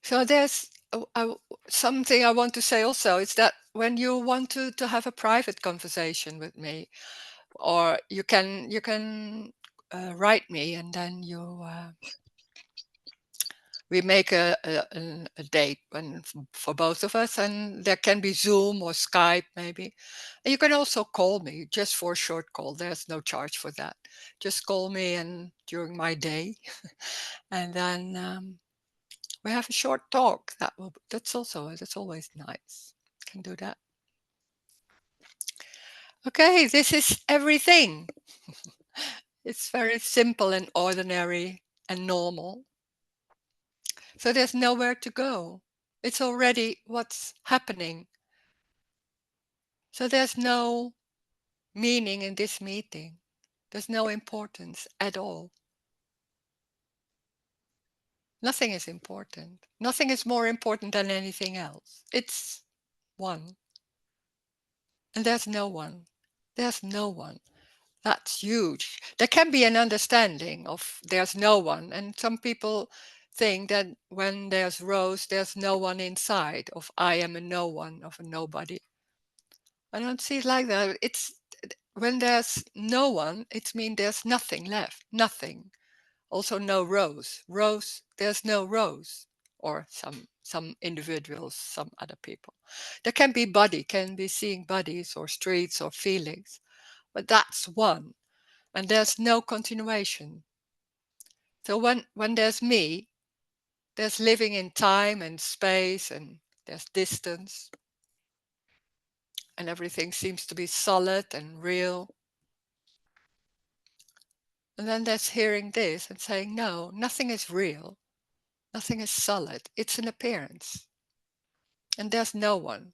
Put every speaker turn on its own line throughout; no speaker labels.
So there's something I want to say also is that when you want to have a private conversation with me, or you can write me, and then we make a date when for both of us, and there can be Zoom or Skype maybe. And you can also call me just for a short call. There's no charge for that. Just call me and during my day, and then we have a short talk. That's always nice. Can do that. Okay, this is everything. It's very simple and ordinary and normal. So there's nowhere to go. It's already what's happening. So there's no meaning in this meeting. There's no importance at all. Nothing is important. Nothing is more important than anything else. It's one. And there's no one. There's no one. That's huge. There can be an understanding of there's no one. And some people think that when there's Rose, there's no one inside, of I am a no one, of a nobody. I don't see it like that. It's when there's no one, it means there's nothing left. Nothing. Also no Rose. Rose, there's no Rose. Or some individuals, some other people. There can be can be seeing bodies or streets or feelings, but that's one. And there's no continuation. So when there's me, there's living in time and space, and there's distance, and everything seems to be solid and real. And then there's hearing this and saying, no, nothing is real. Nothing is solid. It's an appearance. And there's no one.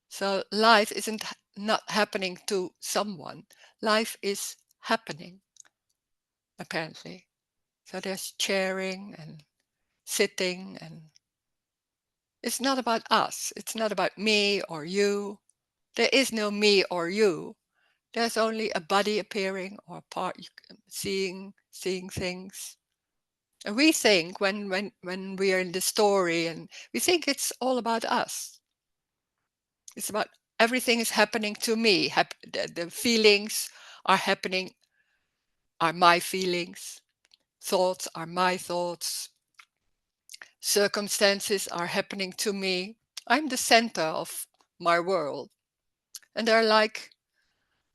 So life isn't not happening to someone. Life is happening, apparently. So there's chairing and sitting, and it's not about us. It's not about me or you. There is no me or you. There's only a body appearing, or part seeing things. And we think when we are in the story, and we think it's all about us. It's about everything is happening to me. The feelings are happening, are my feelings. Thoughts are my thoughts. Circumstances are happening to me. I'm the center of my world. And there are like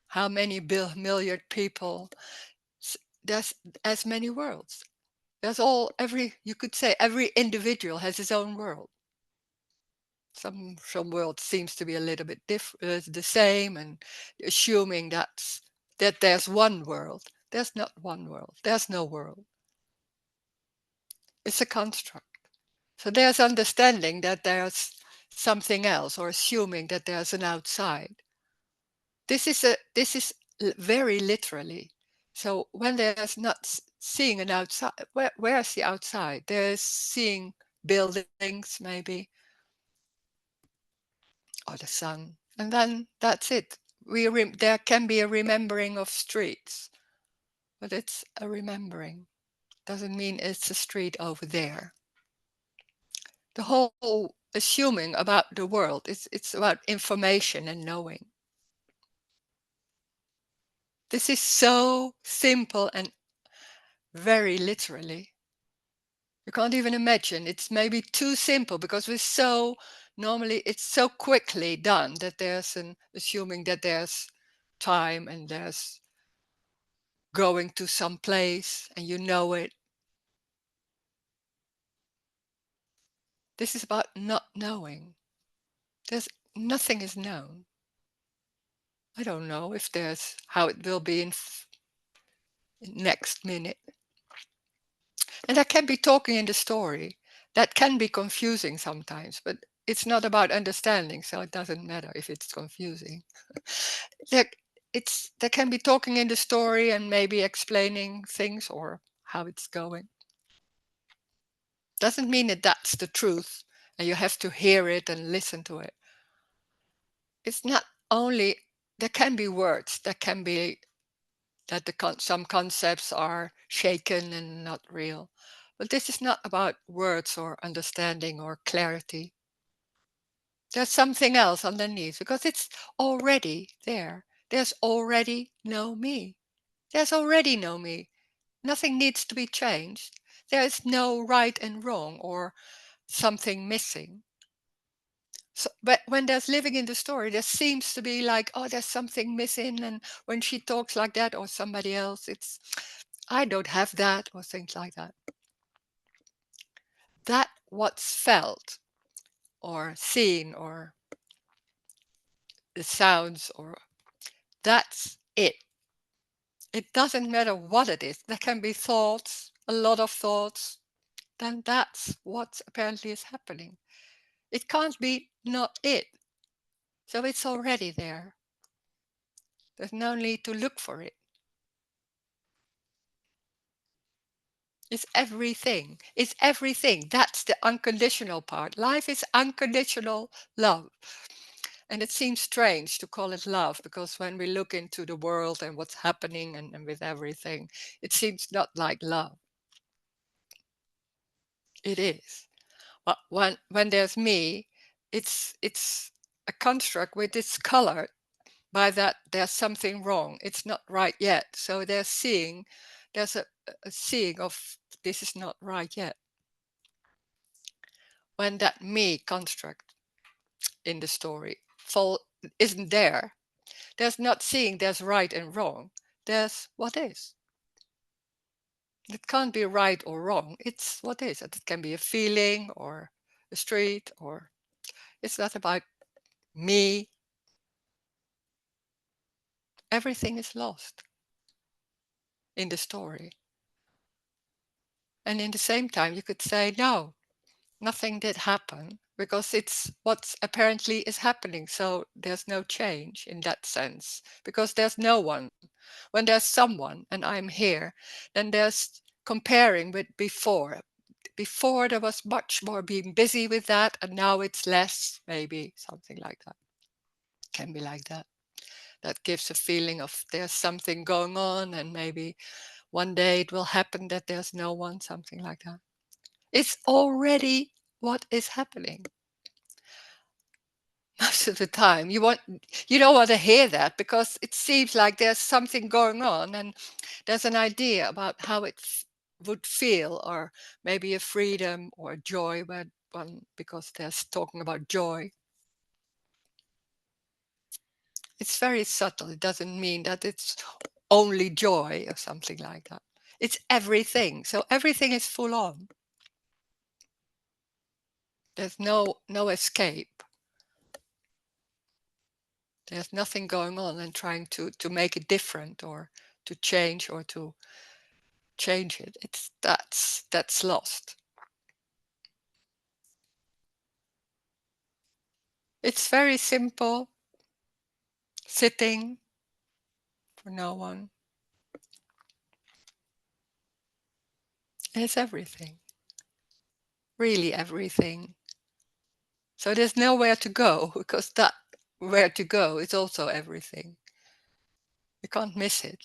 how many million people? There's as many worlds. You could say every individual has his own world. Some world seems to be a little bit the same, and assuming that there's one world. There's not one world. There's no world. It's a construct. So there's understanding that there's something else, or assuming that there's an outside. This is very literally. So when there's not seeing an outside, where's the outside? There's seeing buildings maybe, or the sun, and then that's it. There can be a remembering of streets, but it's a remembering. Doesn't mean it's a street over there. The whole assuming about the world, it's about information and knowing. This is so simple and very literally. You can't even imagine. It's maybe too simple because normally it's so quickly done that there's an assuming that there's time and there's going to some place and you know it. This is about not knowing. There's nothing is known. I don't know if there's how it will be in next minute. And I can be talking in the story. That can be confusing sometimes, but it's not about understanding, so it doesn't matter if it's confusing. there, there can be talking in the story and maybe explaining things or how it's going. Doesn't mean that that's the truth and you have to hear it and listen to it. It's not only, there can be words, there can be that some concepts are shaken and not real. But this is not about words or understanding or clarity. There's something else underneath because it's already there. There's already no me. There's already no me. Nothing needs to be changed. There is no right and wrong or something missing. So, but when there's living in the story, there seems to be like, oh, there's something missing. And when she talks like that or somebody else, it's, I don't have that or things like that. That what's felt or seen or the sounds or that's it. It doesn't matter what it is. There can be thoughts, a lot of thoughts. Then that's what apparently is happening. It can't be not it. So it's already there. There's no need to look for it. It's everything. It's everything. That's the unconditional part. Life is unconditional love. And it seems strange to call it love because when we look into the world and what's happening and with everything, it seems not like love. It is. But when there's me, it's a construct with its color. By that, there's something wrong. It's not right yet. So there's a seeing of this is not right yet. When that me construct in the story isn't there, there's not seeing there's right and wrong. There's what is. It can't be right or wrong. It's what is. It can be a feeling or a street, or it's not about me. Everything is lost in the story. And in the same time, you could say, no, nothing did happen because it's what's apparently is happening. So there's no change in that sense because there's no one. When there's someone and I'm here, then there's comparing with before. Before there was much more being busy with that, and now it's less, maybe something like that. Can be like that. That gives a feeling of there's something going on, and maybe one day it will happen that there's no one, something like that. It's already what is happening. Most of the time you don't want to hear that because it seems like there's something going on and there's an idea about how it would feel, or maybe a freedom or joy, but one because there's talking about joy. It's very subtle. It doesn't mean that it's only joy or something like that. It's everything. So everything is full on. There's no escape. There's nothing going on and trying to make it different or to change or to change it. It's that's lost. It's very simple. Sitting for no one. It's everything. Really everything. So there's nowhere to go because that where to go is also everything. You can't miss it.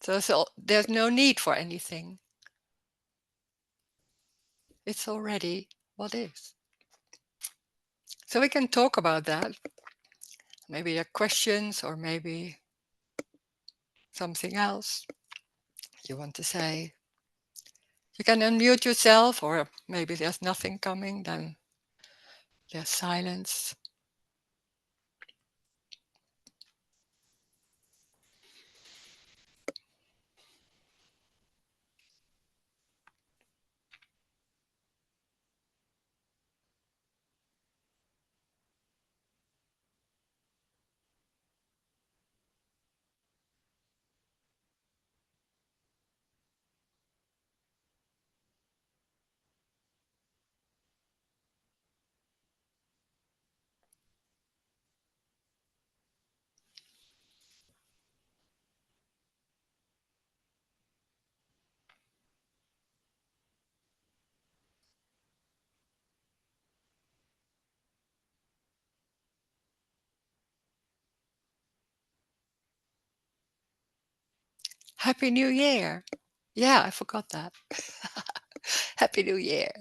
So there's no need for anything. It's already what is. So we can talk about that. Maybe there are questions or maybe something else you want to say. You can unmute yourself, or maybe there's nothing coming, then there's silence. Happy New Year. Yeah, I forgot that. Happy New Year.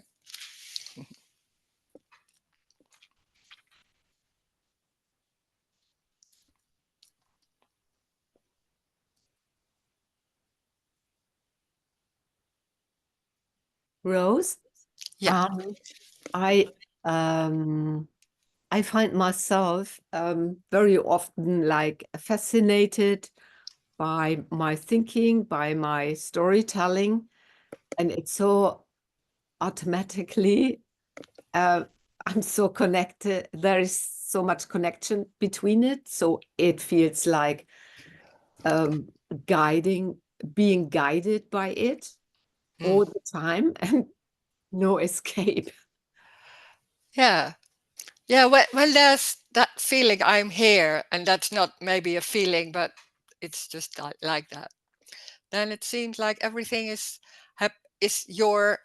Rose,
Yeah.
um, I um, I find myself very often like fascinated by my thinking, by my storytelling, and it's so automatically I'm so connected. There is so much connection between it, so it feels like um, guiding, being guided by it
Mm.
all the time, and no escape.
Yeah. Yeah. When there's that feeling I'm here, and that's not maybe a feeling, but it's just like that, then it seems like everything is your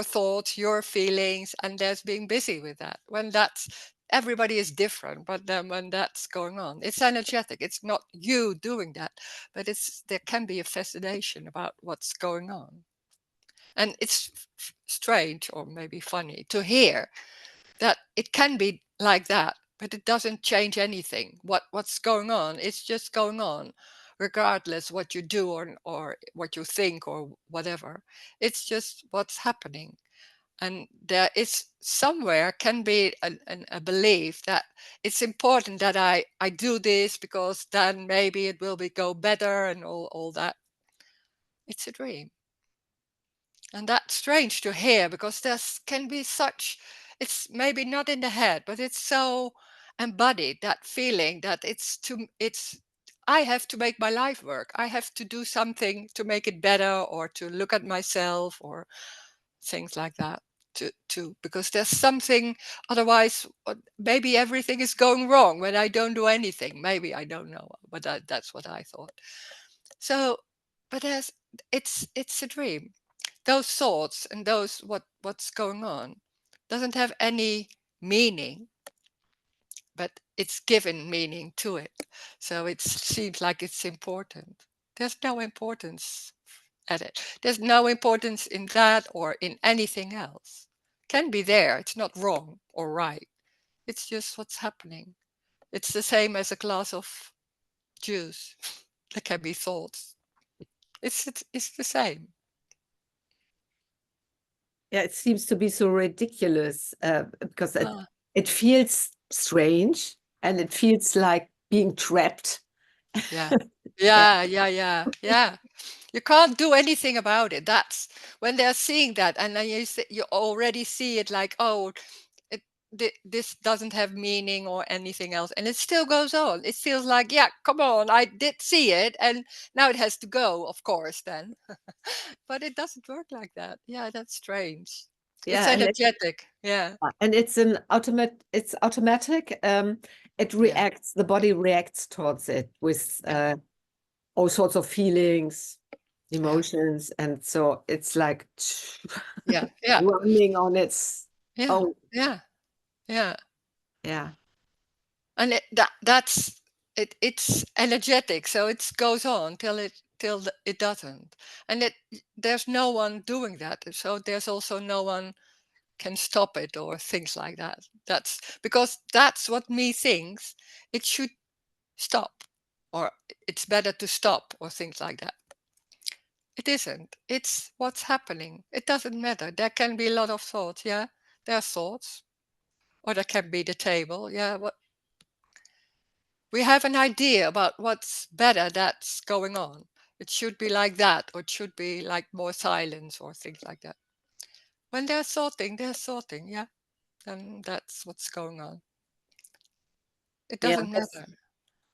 thoughts, your feelings, and there's being busy with that. When that's everybody is different, but then when that's going on, it's energetic. It's not you doing that, but it's there can be a fascination about what's going on, and it's strange or maybe funny to hear that it can be like that, but it doesn't change anything. What's going on, it's just going on, regardless what you do or what you think or whatever. It's just what's happening. And there is somewhere can be a belief that it's important that I do this because then maybe it will go better and all that. It's a dream. And that's strange to hear because there's can be such, it's maybe not in the head, but it's so embodied, that feeling that it's I have to make my life work. I have to do something to make it better or to look at myself or things like that. To because there's something, otherwise maybe everything is going wrong when I don't do anything. Maybe I don't know, but that's what I thought. So, but it's a dream. Those thoughts and those what's going on doesn't have any meaning, but it's given meaning to it. So it seems like it's important. There's no importance at it. There's no importance in that or in anything else. Can be there. It's not wrong or right. It's just what's happening. It's the same as a glass of juice. There can be thoughts. It's the same.
Yeah, it seems to be so ridiculous because
Ah,
it feels strange and it feels like being trapped.
yeah.
Yeah,
Yeah. You can't do anything about it. That's when they're seeing that, and then you already see it like, oh, it, this doesn't have meaning or anything else, and it still goes on. It feels like, yeah, come on, I did see it, and now it has to go, of course, then. But it doesn't work like that. Yeah, that's strange. It's
yeah,
energetic. Yeah,
and it's an automatic. It's automatic. It
yeah,
reacts. The body reacts towards it with
yeah,
all sorts of feelings,
yeah,
emotions, and so it's like
yeah, yeah,
running on its
yeah,
own.
yeah, yeah.
Yeah,
And that's it. It's energetic, so it goes on till it doesn't, and there's no one doing that. So there's also no one can stop it or things like that. That's because that's what me thinks. It should stop, or it's better to stop, or things like that. It isn't. It's what's happening. It doesn't matter. There can be a lot of thoughts. Yeah, there are thoughts, or there can be the table. Yeah, what we have an idea about what's better that's going on. It should be like that, or it should be like more silence or things like that. When they're sorting, yeah, then that's what's going on. It
yeah.
doesn't matter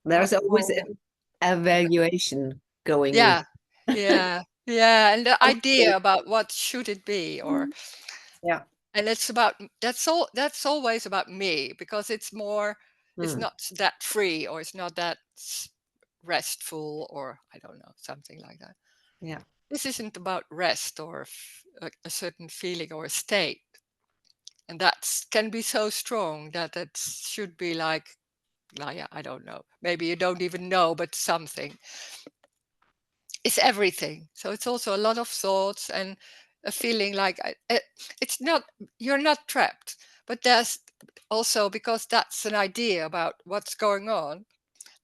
There's always
how
an evaluation going on.
yeah, yeah, and the
Okay.
idea about what should it be, or
Yeah.
and it's about that's always about me because it's more, it's
Hmm.
not that free or it's not that restful or I don't know, something like that.
Yeah.
This isn't about rest or a certain feeling or a state. And that can be so strong that it should be like, yeah, I don't know. Maybe you don't even know, but something. It's everything. So it's also a lot of thoughts and a feeling like it's not, you're not trapped, but there's also, because that's an idea about what's going on,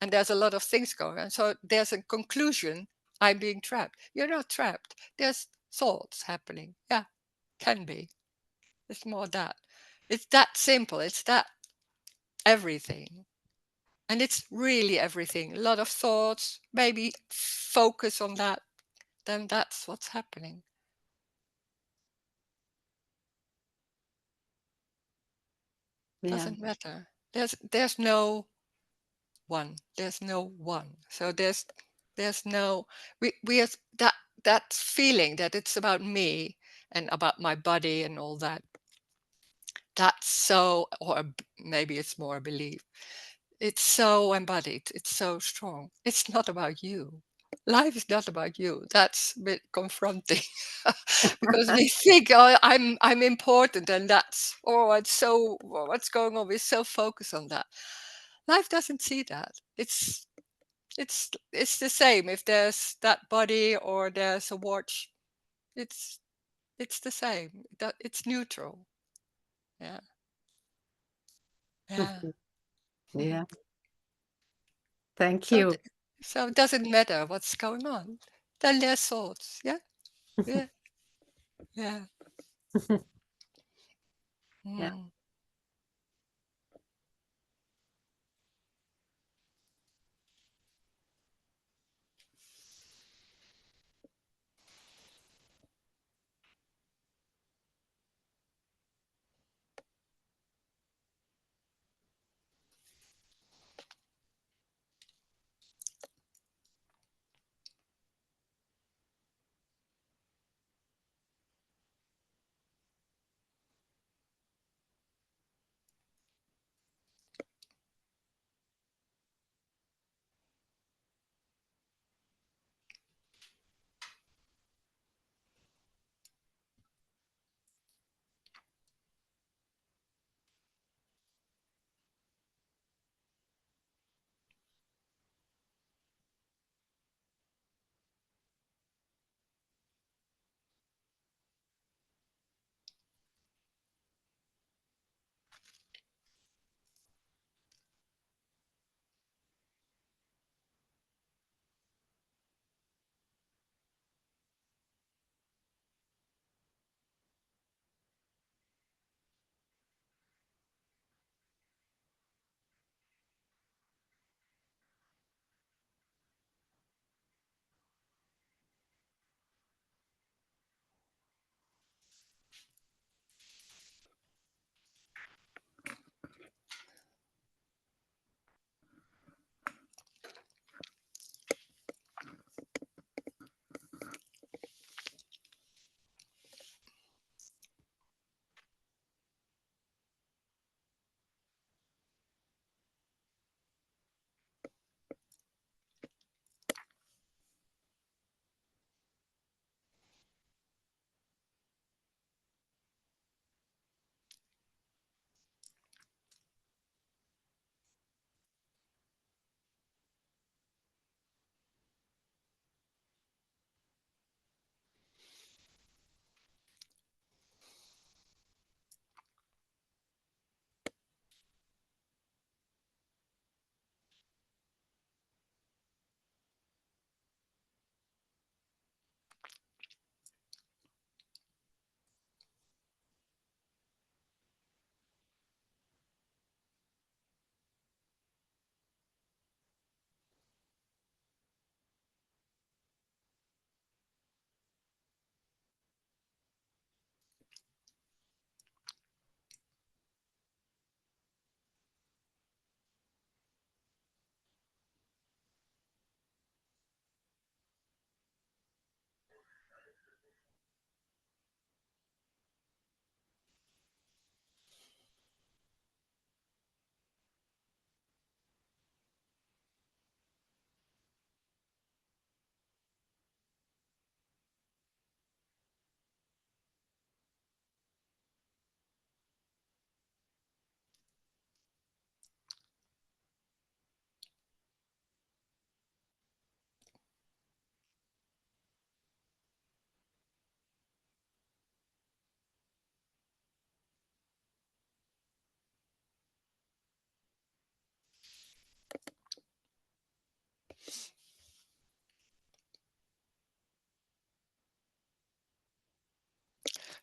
and there's a lot of things going on. So there's a conclusion, I'm being trapped. You're not trapped. There's thoughts happening. Yeah, can be. It's more that. It's that simple. It's that everything. And it's really everything. A lot of thoughts, maybe focus on that, then that's what's happening.
Yeah.
Doesn't matter. There's no one. There's no one. So there's no, we have that feeling that it's about me and about my body and all that. That's so, or maybe it's more a belief. It's so embodied. It's so strong. It's not about you. Life is not about you. That's a bit confronting because we think, oh, I'm important, and that's, oh, it's so, what's going on. We're so focused on that. Life doesn't see that. It's the same if there's that body or there's a watch. It's it's the same. It's neutral. Yeah, yeah.
Mhm. Yeah. Thank
So
you.
so it doesn't matter what's going on. Then there's thoughts. Yeah, yeah, yeah.
Yeah.
Mm.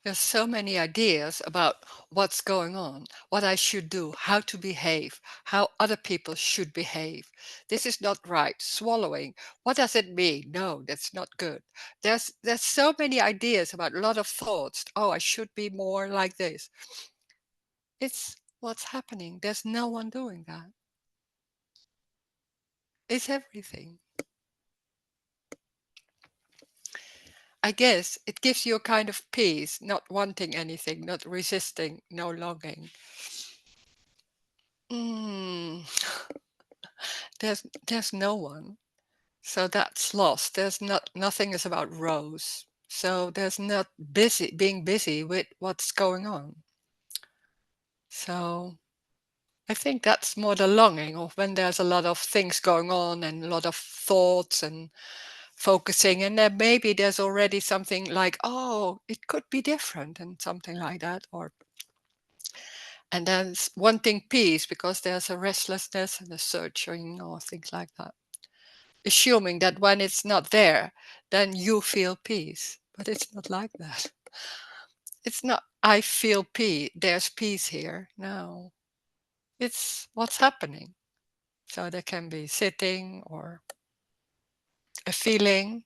There's so many ideas about what's going on, what I should do, how to behave, how other people should behave. This is not right. Swallowing. What does it mean? No, that's not good. There's so many ideas about a lot of thoughts. Oh, I should be more like this. It's what's happening. There's no one doing that. It's everything. I guess it gives you a kind of peace, not wanting anything, not resisting, no longing. Mm, there's no one. So that's lost. There's nothing is about Rose. So there's not being busy with what's going on. So I think that's more the longing of when there's a lot of things going on and a lot of thoughts and focusing, and then maybe there's already something like, oh, it could be different and something like that, or and then wanting peace because there's a restlessness and a searching or things like that. Assuming that when it's not there, then you feel peace. But it's not like that. It's not, I feel peace, there's peace here. No, it's what's happening. So there can be sitting or a feeling.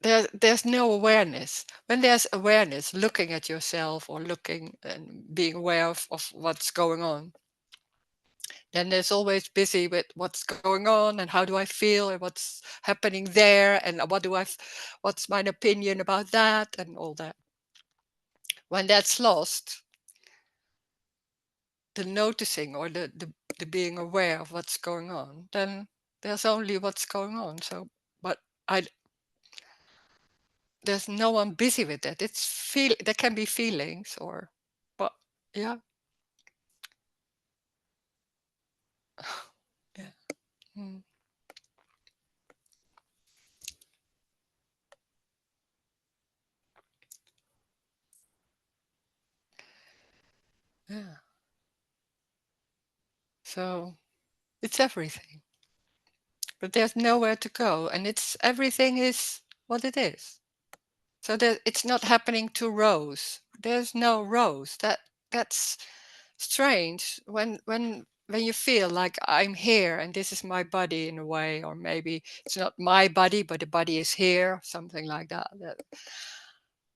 There's no awareness. When there's awareness, looking at yourself or looking and being aware of what's going on, then there's always busy with what's going on and how do I feel and what's happening there and what's my opinion about that and all that. When that's lost, the noticing or the being aware of what's going on, then there's only what's going on. So, but I there's no one busy with that. There can be feelings or, but yeah, yeah, mm, yeah. So it's everything, but there's nowhere to go, and it's everything is what it is. So that it's not happening to Rose. There's no Rose. That's strange when you feel like I'm here and this is my body in a way, or maybe it's not my body, but the body is here, something like that.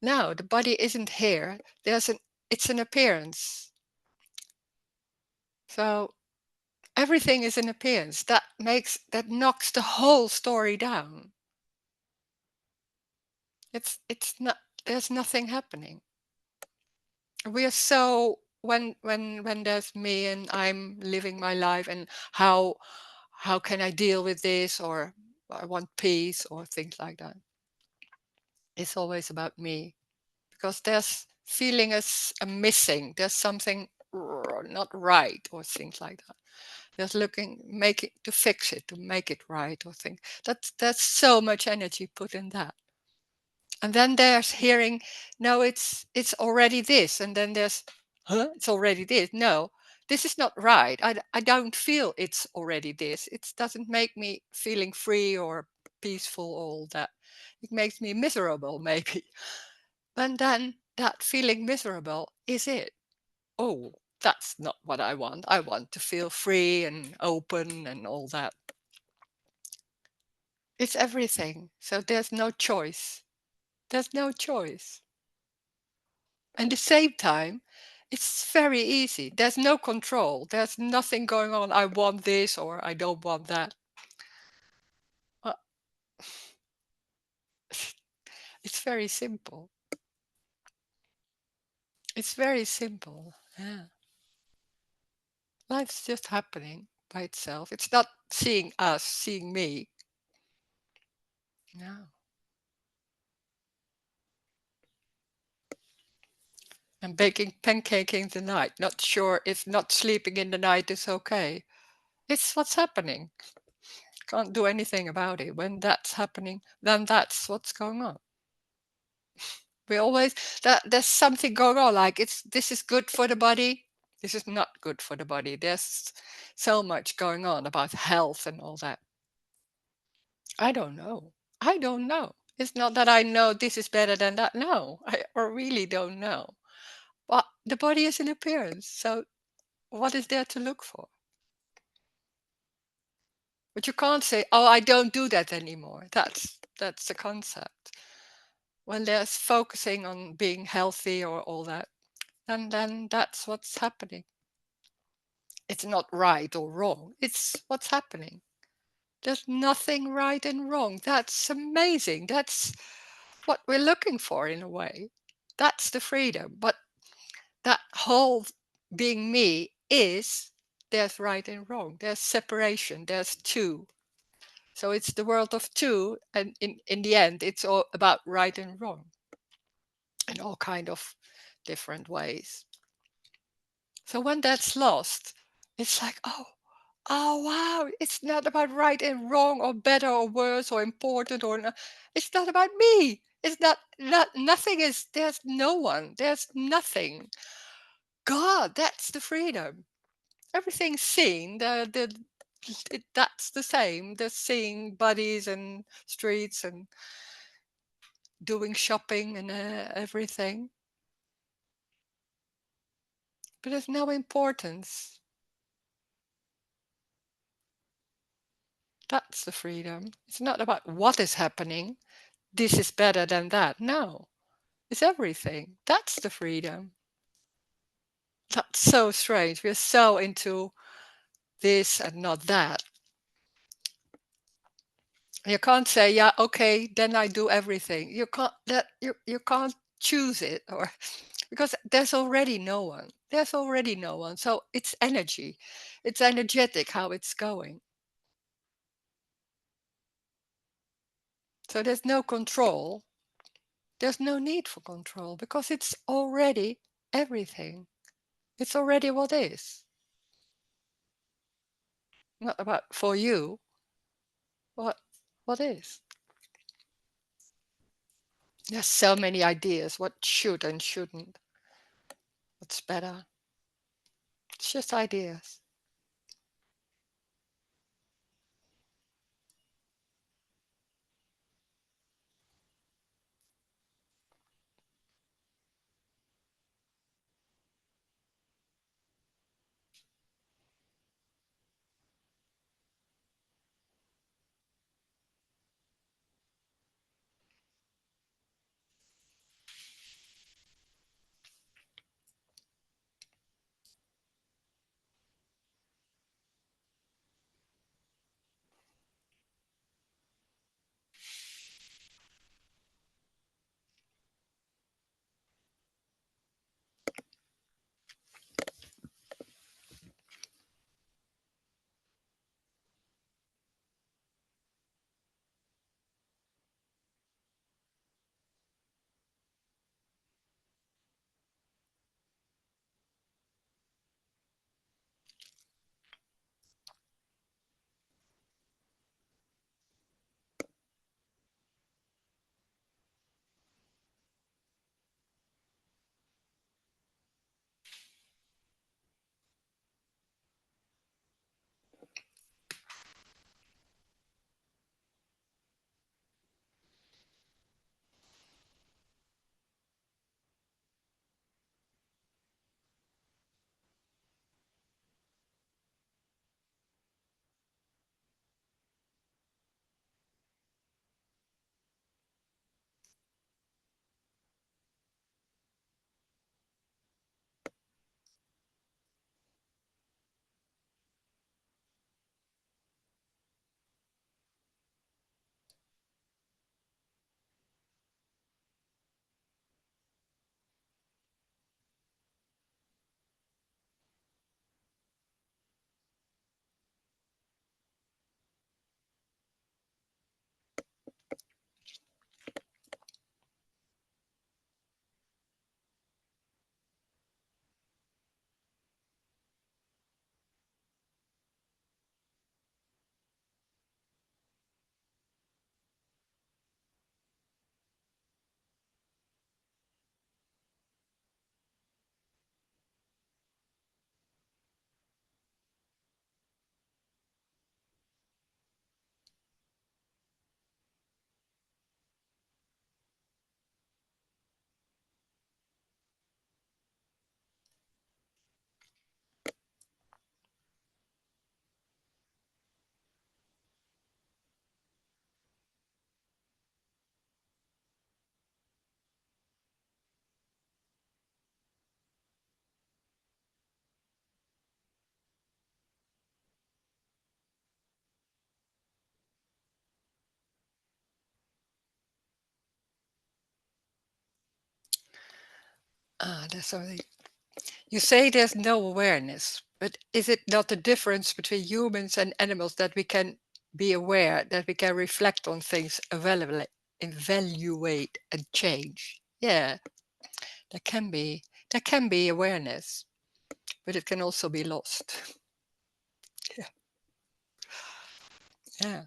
No, the body isn't here. It's an appearance. So everything is an appearance. That knocks the whole story down. It's not there's nothing happening. We are so when there's me and I'm living my life and how can I deal with this, or I want peace or things like that. It's always about me because there's feeling as a missing. There's something not right or things like that. There's looking make it to fix it, to make it right or things. That's so much energy put in that. And then there's hearing, no, it's already this. And then there's, huh? It's already this. No, this is not right. I don't feel it's already this. It doesn't make me feeling free or peaceful, all that. It makes me miserable, maybe. And then that feeling miserable is it. Oh, that's not what I want. I want to feel free and open and all that. It's everything. So there's no choice. There's no choice. At the same time, it's very easy. There's no control. There's nothing going on. I want this or I don't want that. Uh, It's very simple. It's very simple. Yeah. Life's just happening by itself. It's not seeing us, seeing me. No. And baking pancake in the night. Not sure if not sleeping in the night is okay. It's what's happening. Can't do anything about it. When that's happening, then that's what's going on. We always that there's something going on, like this is good for the body, this is not good for the body. There's so much going on about health and all that. I don't know. I don't know. It's not that I know this is better than that. No, I really don't know. But the body is an appearance. So what is there to look for? But you can't say, "Oh, I don't do that anymore." That's the concept. When there's focusing on being healthy or all that, and then that's what's happening. It's not right or wrong. It's what's happening. There's nothing right and wrong. That's amazing. That's what we're looking for in a way. That's the freedom. But that whole being me is there's right and wrong. There's separation. There's two. So it's the world of two, and in the end, it's all about right and wrong in all kind of different ways. So when that's lost, it's like, oh wow, it's not about right and wrong or better or worse or important or no. It's not about me. It's not nothing is there's no one. There's nothing. God, that's the freedom. Everything's seen. That's the same. They're seeing bodies and streets and doing shopping and everything. But there's no importance. That's the freedom. It's not about what is happening. This is better than that. No, it's everything. That's the freedom. That's so strange. We're so into this and not that. You can't say, yeah, okay, then I do everything. You can't choose it or because there's already no one. There's already no one. So it's energy. It's energetic how it's going. So there's no control. There's no need for control because it's already everything. It's already what is. Not about for you, what what is. There's so many ideas what should and shouldn't. What's better. It's just ideas. There's something. You say there's no awareness, but is it not the difference between humans and animals that we can be aware, that we can reflect on things, evaluate and change? Yeah, there can be awareness, but it can also be lost. Yeah, yeah.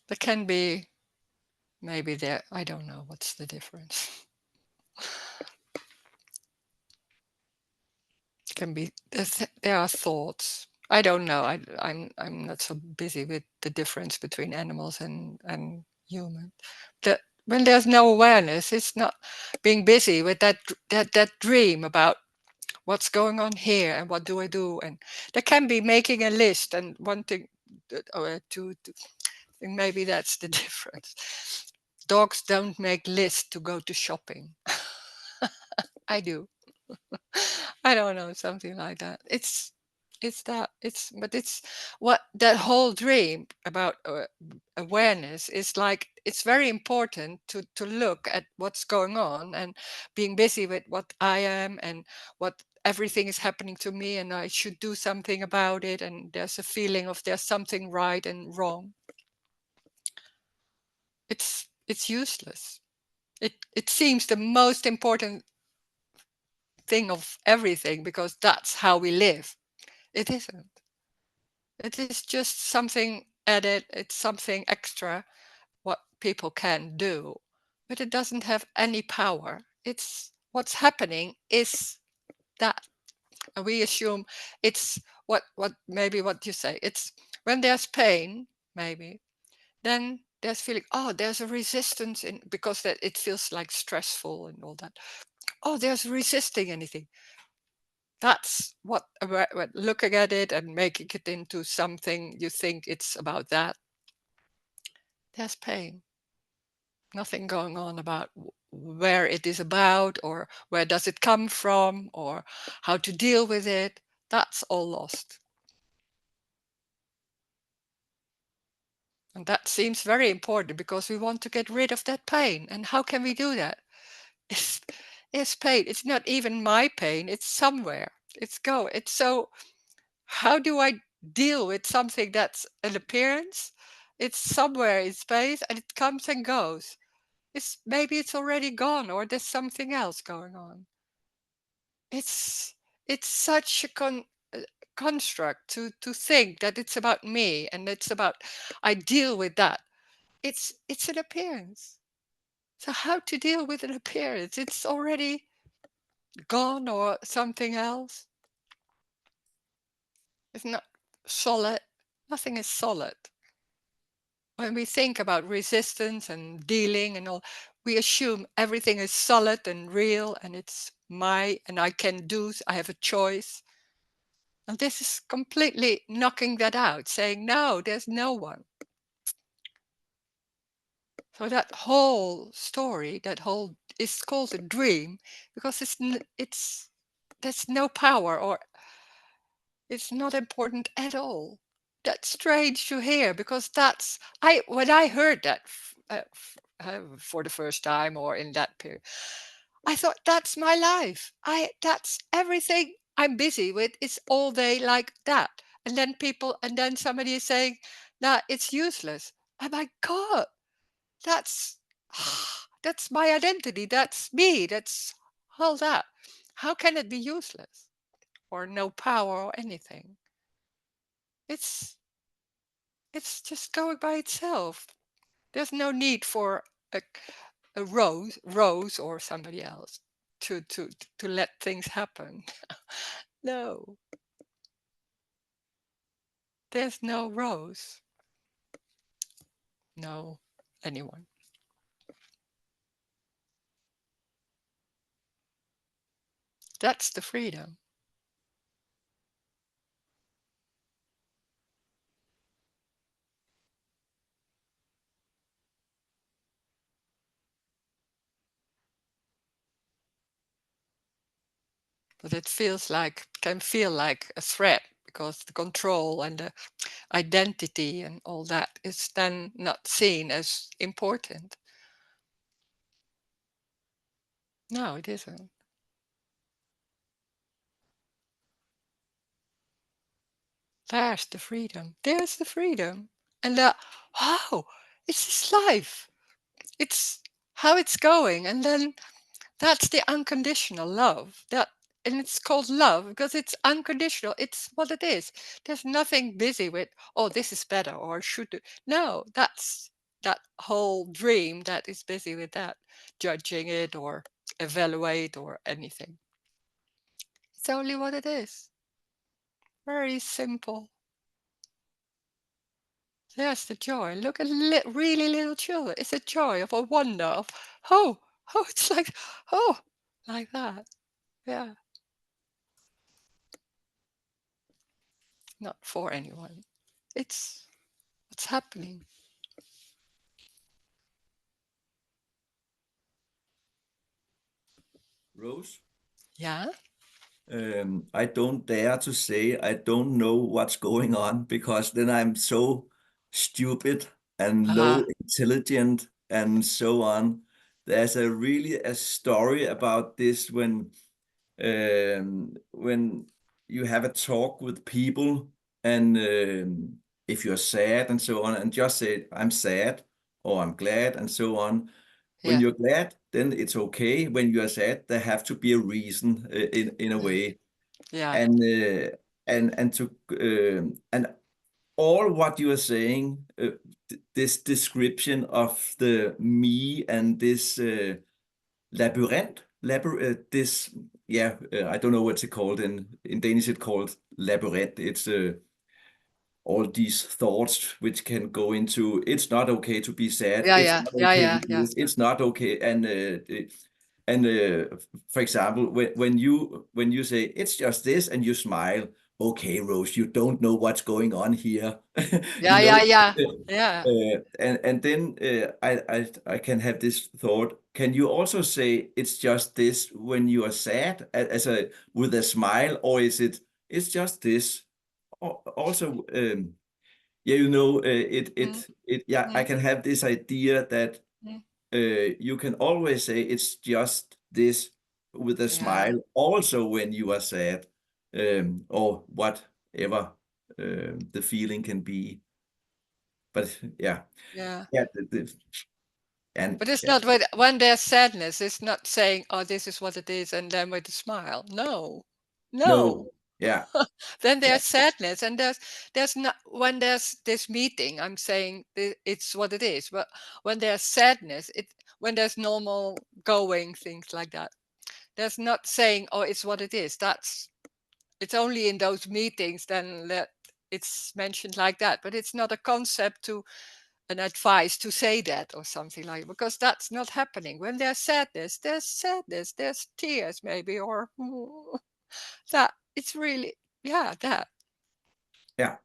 There can be maybe there. I don't know what's the difference. Can be there are thoughts. I don't know. I'm not so busy with the difference between animals and human. That when there's no awareness, it's not being busy with that dream about what's going on here and what do I do, and there can be making a list and wanting to think maybe that's the difference. Dogs don't make lists to go to shopping. I do. I don't know, something like that. It's that it's but it's what that whole dream about awareness is like. It's very important to look at what's going on and being busy with what I am and what everything is happening to me and I should do something about it, and there's a feeling of there's something right and wrong. It's useless. It seems the most important thing of everything because that's how we live. It isn't. It is just something added, it's something extra what people can do, but it doesn't have any power. It's what's happening is that. And we assume it's what maybe what you say. It's when there's pain, maybe, then there's feeling, oh, there's a resistance in because that it feels like stressful and all that. Oh, there's resisting anything. That's what looking at it and making it into something you think it's about that. There's pain. Nothing going on about where it is about or where does it come from or how to deal with it. That's all lost. And that seems very important because we want to get rid of that pain. And how can we do that? It's, it's pain. It's not even my pain. It's somewhere. It's so how do I deal with something that's an appearance? It's somewhere in space and it comes and goes. Maybe it's already gone or there's something else going on. It's it's such a construct to think that it's about me and it's about I deal with that. It's an appearance. So how to deal with an appearance? It's already gone or something else. It's not solid. Nothing is solid. When we think about resistance and dealing and all, we assume everything is solid and real and it's and I can do, I have a choice. And this is completely knocking that out, saying, no, there's no one. So that whole story, that whole is called a dream because there's no power or it's not important at all. That's strange to hear because that's I when I heard that for the first time or in that period, I thought that's my life. That's everything I'm busy with. It's all day like that, and then somebody is saying, "Nah, it's useless." Oh my God, that's that's my identity. That's me. That's all that. How can it be useless or no power or anything? It's it's just going by itself. There's no need for a, a Rose or somebody else to let things happen. No, there's no Rose, no anyone. That's the freedom. But it can feel like a threat because the control and the identity and all that is then not seen as important. No, it isn't. There's the freedom. There's the freedom. And wow, it's this life. It's how it's going. And then that's the unconditional love. And it's called love because it's unconditional. It's what it is. There's nothing busy with, oh, this is better or should do. No, that's that whole dream that is busy with that, judging it or evaluate or anything. It's only what it is. Very simple. There's the joy. Look at really little children. It's a joy of a wonder of, oh, oh, it's like, oh, like that. Yeah, not for anyone. It's what's happening.
Rose,
Yeah.
I don't dare to say I don't know what's going on because then I'm so stupid and low
Ah,
intelligent and so on. There's a story about this when you have a talk with people and if you're sad and so on and just say I'm sad or I'm glad and so on. When
yeah,
you're glad, then it's okay. When you are sad, there have to be a reason in a
yeah,
way,
yeah,
and and all what you are saying, this description of the me and this this I don't know what's it called in Danish. It's called labyrinth. It's all these thoughts which can go into it's not okay to be sad,
yeah,
it's
yeah,
not
yeah,
okay to
yeah,
do
yeah,
this, it's not okay. And for example, when you say it's just this and you smile, okay, Rose, you don't know what's going on here. you
yeah,
know
yeah, yeah, yeah,
and then I can have this thought, can you also say it's just this when you are sad as a with a smile, or is it's just this also yeah,
mm,
yeah, I
mm,
can have this idea that
mm,
you can always say it's just this with a
yeah,
smile also when you are sad, or whatever the feeling can be. But yeah,
yeah.
yeah, and
But it's
yeah,
not when there's sadness, it's not saying, oh, this is what it is, and then with a smile. No,
no,
no.
yeah,
Then
yeah,
there's sadness, and there's not when there's this meeting. I'm saying it's what it is. But when there's sadness, when there's normal going things like that, there's not saying, oh, it's what it is. It's only in those meetings then that it's mentioned like that. But it's not a concept to an advice to say that or something like because that's not happening. When there's sadness, there's tears maybe, or that it's really that.
yeah.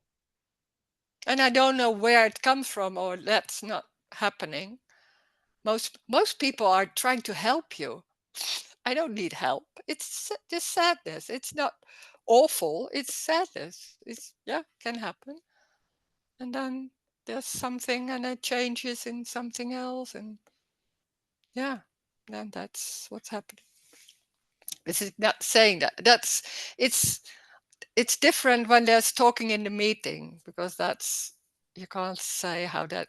And I don't know where it comes from or that's not happening. Most people are trying to help you. I don't need help. It's just sadness. It's not awful. It's sadness. It's can happen. And then there's something and it changes in something else and yeah, then that's what's happening. This is not saying that. It's it's different when there's talking in the meeting because that's you can't say how that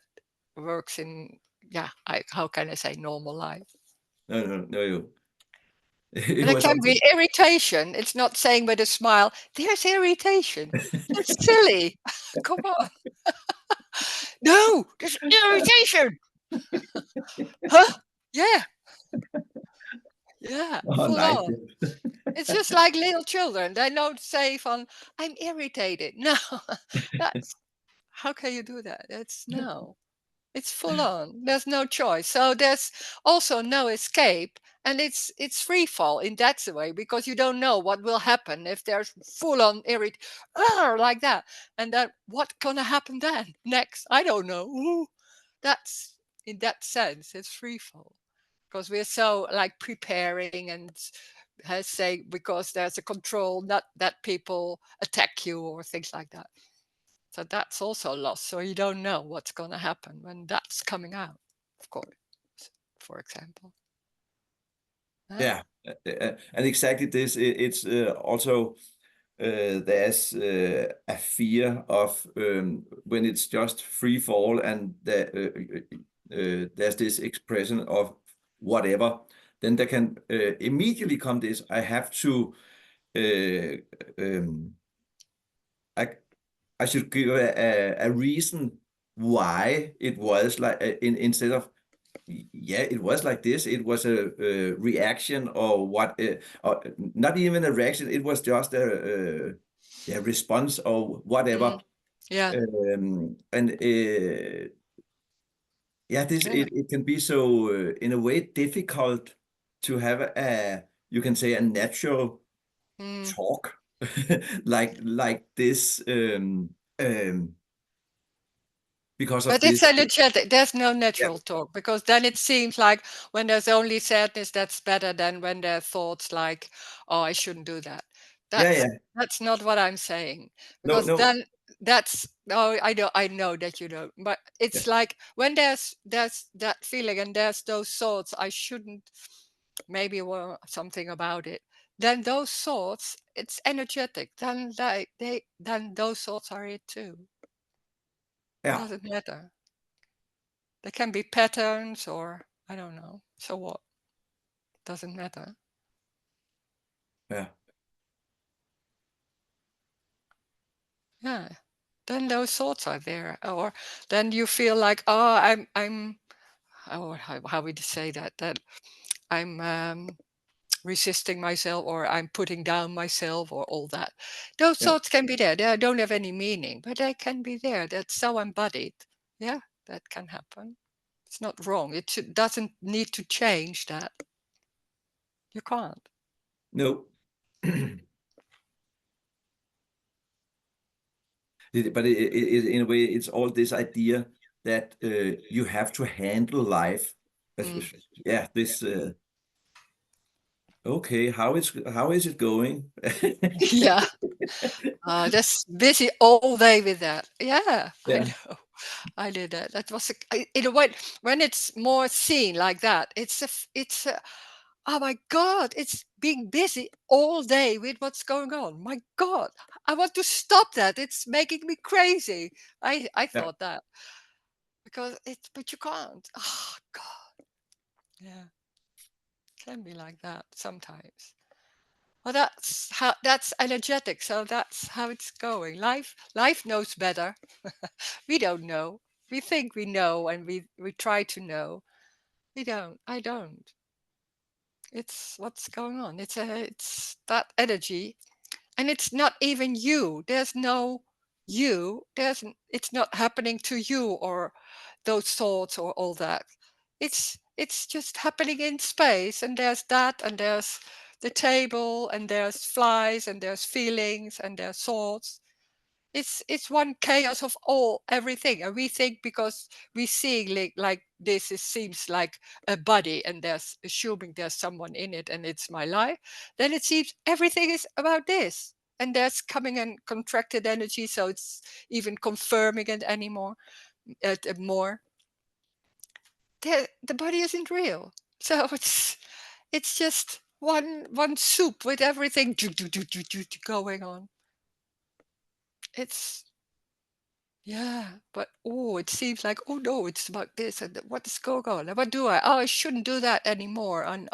works in how can I say normal life.
No, no, no. It
But it
was
can
also
be irritation. It's not saying with a smile, there's irritation. That's silly. Come on. No, there's irritation. Huh? Yeah, yeah,
oh,
full
nice.
on. It's just like little children. They don't say from I'm irritated. No, that's how can you do that? It's no. It's full on. There's no choice. So there's also no escape, and it's free fall in that way because you don't know what will happen if there's full on like that, and then what gonna happen then next? I don't know. Ooh, that's in that sense it's free fall because we're so like preparing and say because there's a control, not that people attack you or things like that. So that's also lost. So you don't know what's going to happen when that's coming out, of course, for example.
Yeah, and exactly this. It's also there's a fear of when it's just free fall, and there's this expression of whatever. Then there can immediately come this. I have to. Um, I should give a reason why it was like instead of yeah, it was like this. It was a reaction or what? Or not even a reaction. It was just a yeah, response or whatever.
Yeah.
And yeah, this
Yeah.
it can be so in a way difficult to have a you can say a natural
Mm.
talk like this because of
But it's
this.
energetic. There's no
Yeah,
natural talk because then it seems like when there's only sadness, that's better than when there are thoughts like, "Oh, I shouldn't do that."
yeah,
That's
yeah.
that's not what I'm saying
No,
because
no.
then that's oh, I know that you don't. But
Yeah,
it's like when there's that feeling and there's those thoughts, I shouldn't maybe something about it. Then those thoughts, it's energetic. Then then those thoughts are it too.
yeah,
Doesn't matter. There can be patterns or I don't know. So what? Doesn't matter.
yeah,
Yeah. Then those thoughts are there. Or then you feel like, oh, I'm oh how would you say that? That I'm resisting myself or I'm putting down myself or all that. Those
yeah.
thoughts can be there. They don't have any meaning, but they can be there. That's so embodied. Yeah, that can happen. It's not wrong. Doesn't need to change that. You can't.
No. But in a way, it's all this idea that you have to handle life.
Mm.
Yeah, this. Okay, how is it going?
Yeah. Just busy all day with that. Yeah, I
Yeah,
know. I did that. That was in a way when it's more seen like that. Oh my God! It's being busy all day with what's going on. My God, I want to stop that. It's making me crazy. I
yeah.
thought that because but you can't. Oh God, yeah, can be like that sometimes. Well, that's energetic. So that's how it's going. Life knows better. We don't know. We think we know and we try to know. We don't. I don't. It's what's going on. It's that energy and it's not even you. There's no you. It's not happening to you or those thoughts or all that. It's just happening in space and there's that and there's the table and there's flies and there's feelings and there's thoughts. It's one chaos of all everything, and we think because we see like this seems like a body and there's assuming there's someone in it and it's my life, then it seems everything is about this and there's coming and contracted energy, so it's even confirming it anymore more. The body isn't real, so it's just one soup with everything going on. It's Yeah, but oh, it seems like, oh no, it's about this and what is going on? And what do I? Oh, I shouldn't do that anymore. And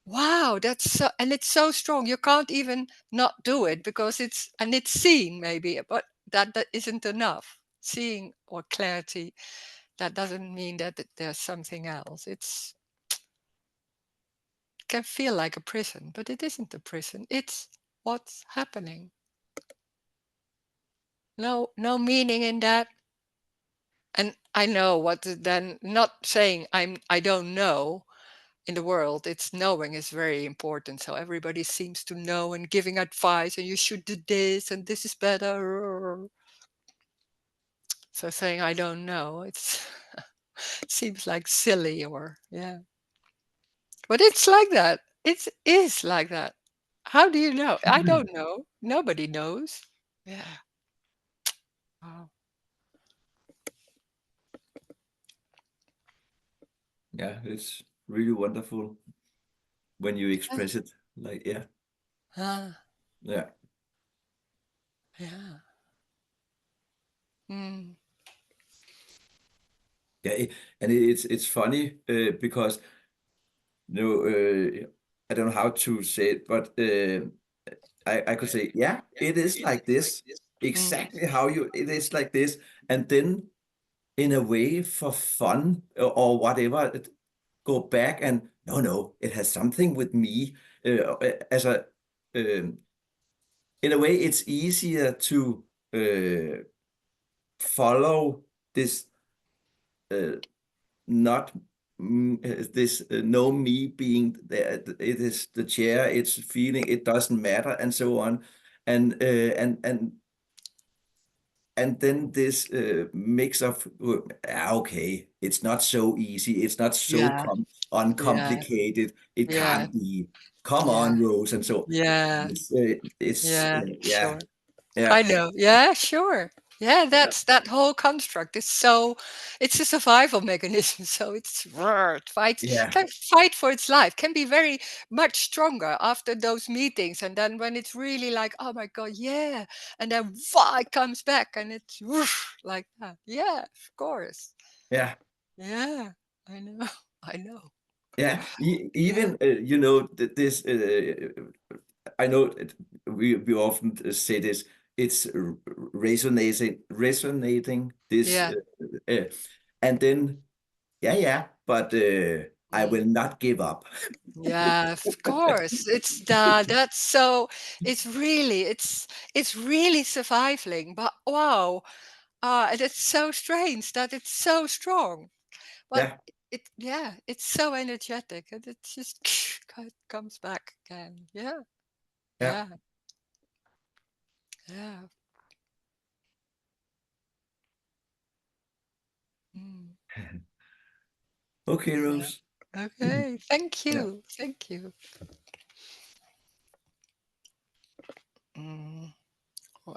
wow, that's so, and it's so strong. You can't even not do it because it's seen maybe, but that isn't enough. Seeing or clarity, that doesn't mean that there's something else. It can feel like a prison, but it isn't a prison. It's what's happening. No meaning in that. And I know what then not saying I don't know in the world, it's knowing is very important. So everybody seems to know and giving advice and you should do this and this is better. So saying I don't know, it's seems like silly or yeah. But it's like that. It is like that. How do you know? I don't know. Nobody knows. Yeah. Wow.
Yeah, it's really wonderful. when you express it like, yeah,
Ah,
yeah,
yeah. Mm.
yeah. And it's funny because I don't know how to say it, but I could say, yeah, it is like this,
Mm.
exactly how it is like this, and then in a way for fun or whatever, go back and no, it has something with me as a um, in a way, it's easier to follow this uh, not this no me being there. It is the chair, it's feeling, it doesn't matter, and so on, and and then this mix of okay, it's not so easy, it's not so
Yeah, yeah,
uncomplicated, it
yeah,
can't be. Come
yeah,
on, Rose, and so
yeah,
it's
yeah,
yeah,
sure.
yeah,
I know. Yeah, sure. Yeah,
yeah,
that's that whole construct is so it's a survival mechanism. So it's it fights
yeah,
can fight for its life, can be very much stronger after those meetings. And then when it's really like, oh my God, yeah. And then it comes back and it's like that. Yeah, of course.
yeah.
Yeah, I know. I know.
Yeah,
Yeah.
even this. I know we often say this. It's resonating this,
Yeah.
and then yeah, but I
Mm.
will not give up.
Yeah, of course. It's that's so it's really surviving, but wow. And it's so strange that it's so strong. But
Yeah,
yeah, it's so energetic and it just comes back again. Yeah.
yeah.
Yeah. Yeah. Mm,
Okay,
yeah.
Rose.
Okay. Thank
Yeah.
you. Thank you. Mm, wait.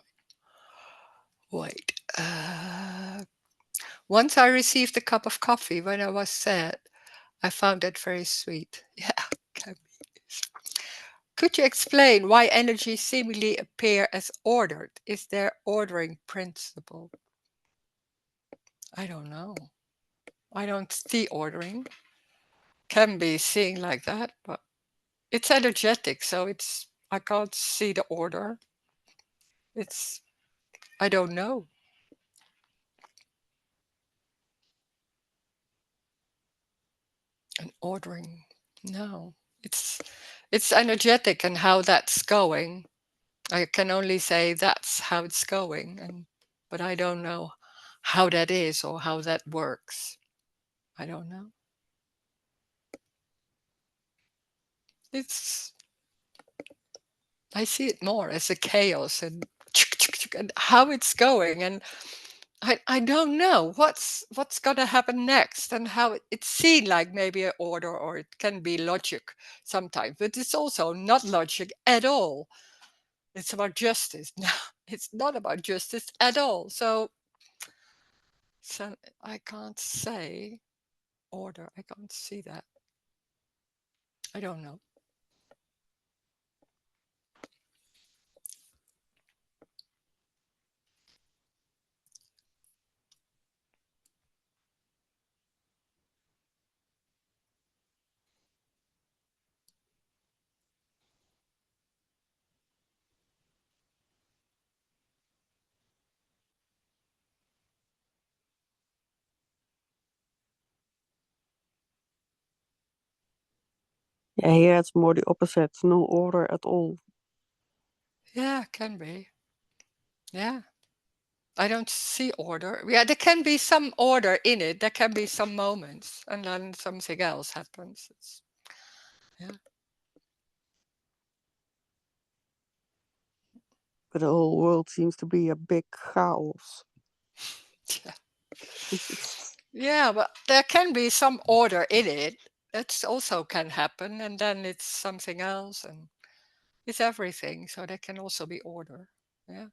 Wait. Once I received a cup of coffee when I was sad. I found that very sweet. Yeah. Can be. Could you explain why energy seemingly appear as ordered? Is there ordering principle? I don't know. I don't see ordering. Can be seen like that, but it's energetic, so it's I can't see the order. It's I don't know. An ordering. No. It's energetic and how that's going. I can only say that's how it's going and but I don't know how that is or how that works. I don't know. It's I see it more as a chaos and how it's going and I don't know what's gonna happen next and how it's seen like maybe an order or it can be logic sometimes, but it's also not logic at all. It's about justice. No, it's not about justice at all. So I can't say order. I can't see that. I don't know.
Yeah, here it's more the opposite. No order at all.
Yeah, can be. Yeah. I don't see order. Yeah, there can be some order in it. There can be some moments, and then something else happens. Yeah,
But the whole world seems to be a big chaos.
yeah, yeah. But there can be some order in it. That also can happen, and then it's something else, and it's everything. So there can also be order. Yeah,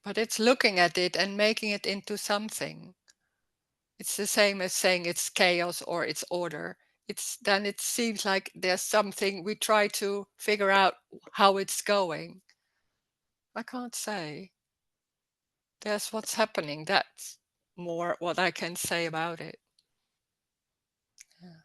but it's looking at it and making it into something. It's the same as saying it's chaos or it's order. Then it seems like there's something we try to figure out how it's going. I can't say. There's what's happening. That's more what I can say about it. Yeah.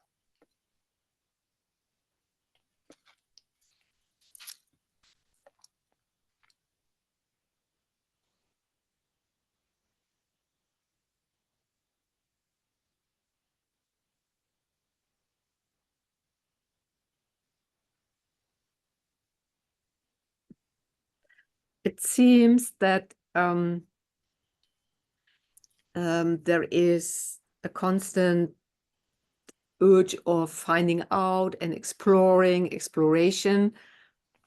It seems that there is a constant urge of finding out and exploration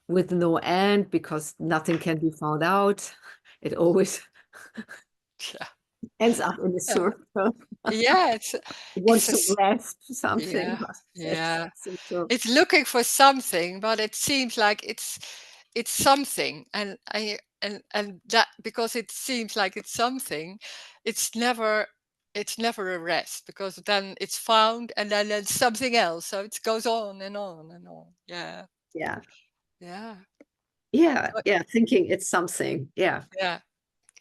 with no end, because nothing can be found out. It always
Yeah.
ends up in a
Yeah.
circle.
Yeah,
It
it's
wants to grasp something.
yeah, yeah.
So,
It's looking for something, but it seems like it's something, and that because it seems like it's something, it's never it's never a rest, because then it's found and then there's something else, so it goes on and on and on. Yeah,
yeah,
yeah,
yeah. Thinking it's something. Yeah,
yeah.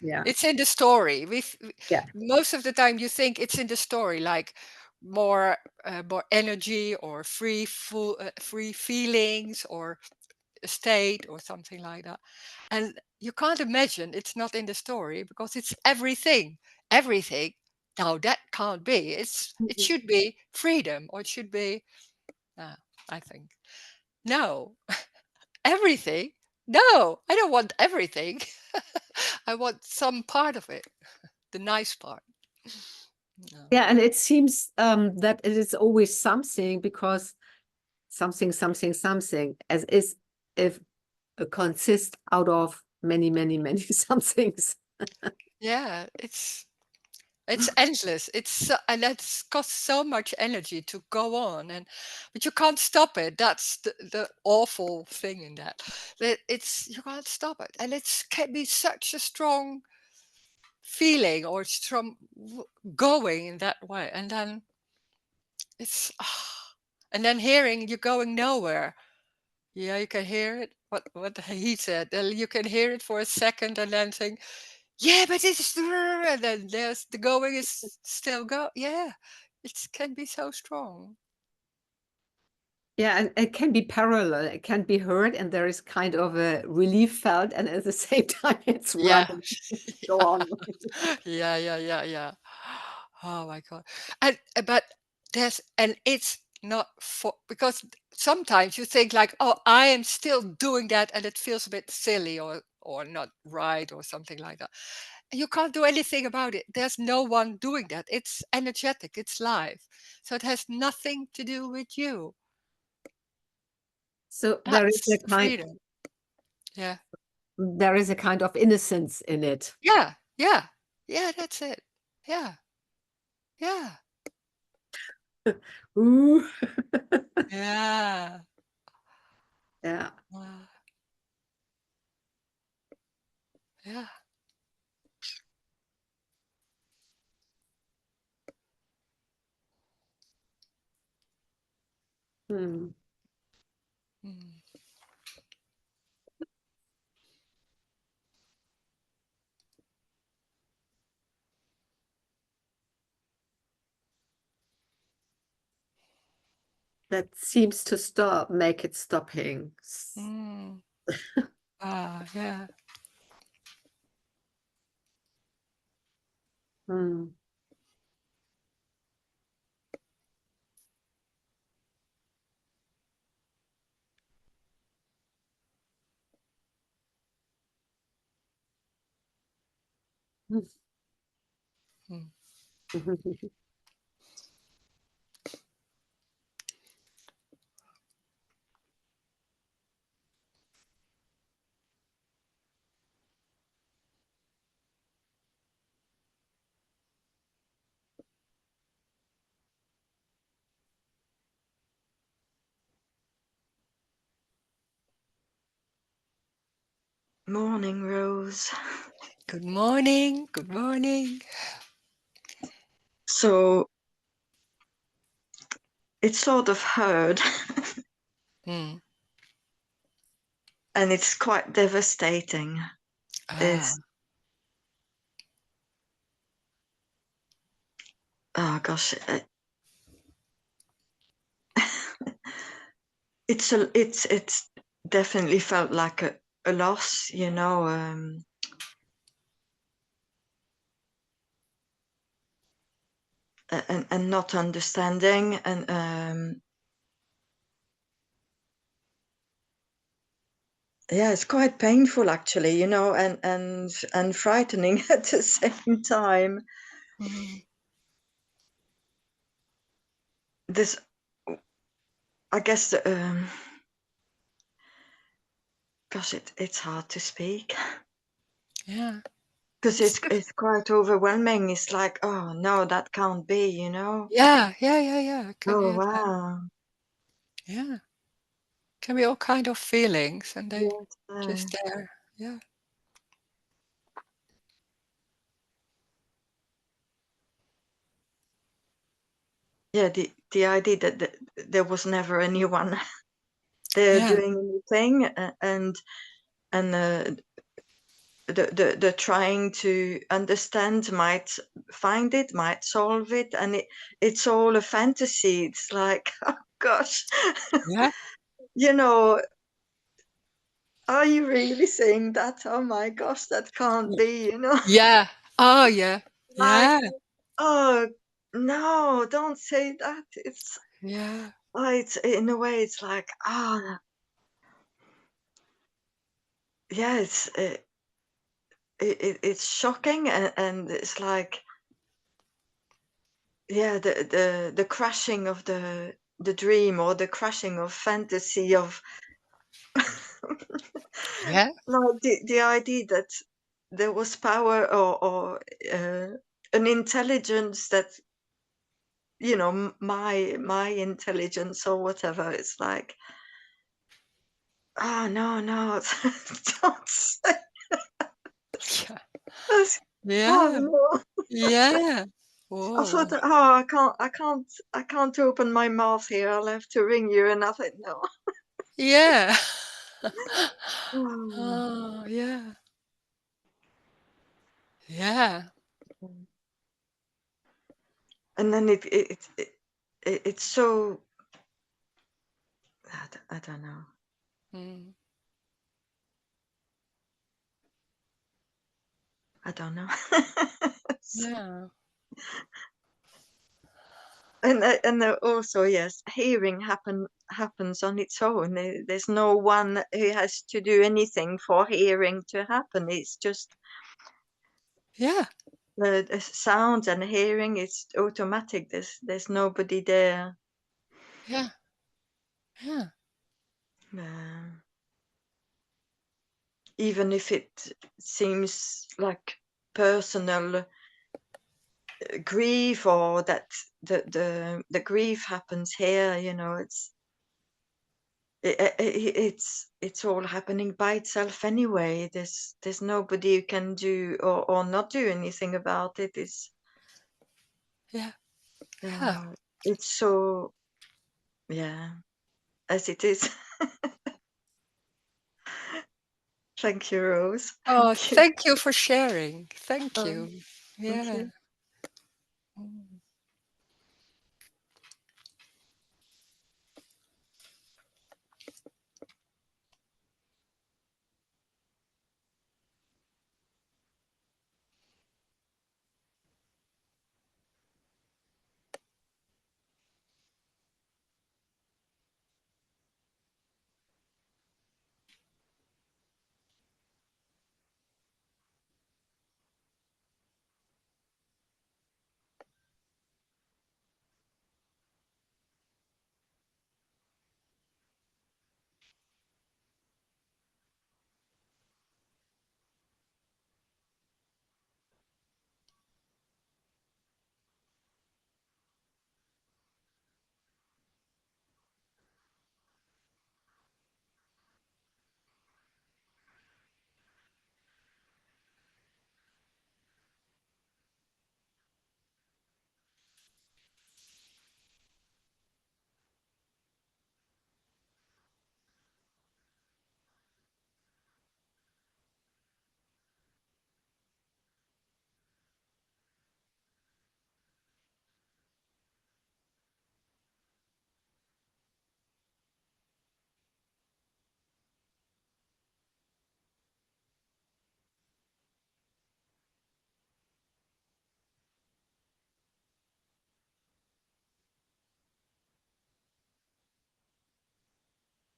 yeah,
It's in the story.
yeah.
Most of the time you think it's in the story, like more energy or free feelings or a state or something like that. And you can't imagine it's not in the story because it's everything. Everything. Now that can't be. It should be freedom, or it should be I think. No. Everything? No, I don't want everything. I want some part of it. The nice part. No.
Yeah, and it seems that it is always something, because something, as is if it consists out of many somethings.
Yeah, it's endless. And that's costs so much energy to go on, but you can't stop it. That's the awful thing in that. That it's you can't stop it, and it can be such a strong feeling or strong going in that way, and then it's and then hearing you're going nowhere. Yeah, you can hear it. What he said. You can hear it for a second, and then think, yeah, but it's and then there's the going is still go. Yeah, it can be so strong.
Yeah, and it can be parallel. It can be heard, and there is kind of a relief felt, and at the same time, it's
Yeah,
running. Go on.
yeah, yeah, yeah, yeah. Oh my God. But it's not for because sometimes you think like, oh, I am still doing that, and it feels a bit silly or not right or something like that. You can't do anything about it. There's no one doing that. It's energetic, it's live. So it has nothing to do with you.
So
That's the freedom. Yeah.
there is a kind of innocence in it.
Yeah. Yeah. Yeah, that's it. Yeah. Yeah.
Ooh.
Yeah.
Yeah.
Wow. Yeah.
Hmm.
Mm.
That seems to make it stopping.
Mm. Yeah.
Hmm.
Mm.
Morning, Rose.
Good morning. Good morning.
So it's sort of hurt.
Mm.
And it's quite devastating. It's, oh gosh, it's definitely felt like a loss, you know. And not understanding, and yeah, it's quite painful actually, you know, and frightening at the same time.
Mm.
This, I guess, gosh, it's hard to speak
Yeah.
because
It's
it's quite overwhelming. It's like, oh no, that can't be, you know.
yeah. I can
Oh
hear that.
wow,
Yeah. Can be all kind of feelings, and they
yes,
just there. Yeah.
yeah. The idea that there was never anyone there
Yeah.
doing anything, and the trying to understand might find it, might solve it, and it's all a fantasy. It's like, oh gosh,
Yeah.
you know, are you really saying that? Oh my gosh, that can't be, you know.
Yeah. Oh, yeah.
Like,
Yeah.
oh no, don't say that. It's,
Yeah.
oh, it's in a way, it's like, yeah, it's shocking, and it's like, yeah, the crashing of the dream, or the crashing of fantasy of
Yeah.
like the idea that there was power, or an intelligence that, you know, my intelligence or whatever. It's like, oh no, don't say
Yeah.
that. Oh
Yeah.
no.
Yeah.
I thought,
Whoa.
oh, I can't open my mouth here. I'll have to ring you. And I thought, no.
Yeah.
Oh.
Oh, yeah. Yeah.
And then it's so, I don't know.
Mm.
I don't know.
Yeah.
And also, yes, hearing happens on its own. There's no one who has to do anything for hearing to happen. It's just
Yeah.
the sound and hearing is automatic. There's nobody there.
Yeah. Yeah.
Uh, Even if it seems like personal grief, or that the grief happens here, you know, it's all happening by itself anyway. There's nobody who can do, or not do anything about it.
Yeah. Yeah.
Uh, it's so, yeah, as it is. Thank you, Rose.
Oh,
Thank you.
thank you for sharing. Thank you.
Thank
Yeah.
you.
Mm.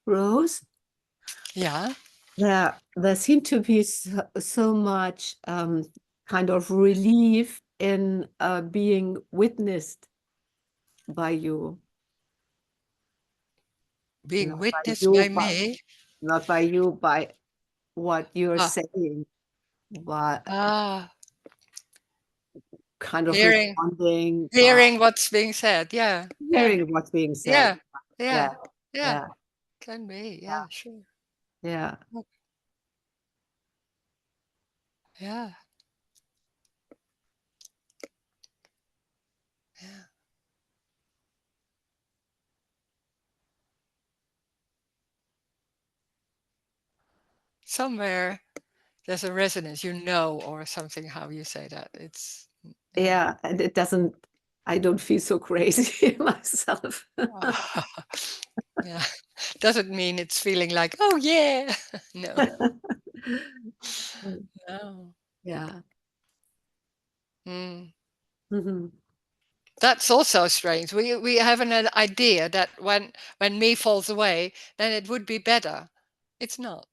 Rose,
Yeah.
there seemed to be so much kind of relief in being witnessed by you.
Being
Not by
witnessed
you,
by me.
not by you, by what you're
Ah,
saying, but
ah,
kind of
hearing
responding,
hearing what's being said. Yeah. Yeah.
hearing what's being said.
Yeah. Yeah.
Yeah,
Yeah.
yeah,
Can be. Yeah, sure.
yeah.
Yeah. Yeah. Somewhere there's a resonance, or something, how you say that. It's
Yeah, and it doesn't, I don't feel so crazy myself.
yeah. Doesn't mean it's feeling like, oh yeah. No. No.
Yeah.
Mm.
Mhm.
That's also strange. We have an idea that when me falls away, then it would be better. It's not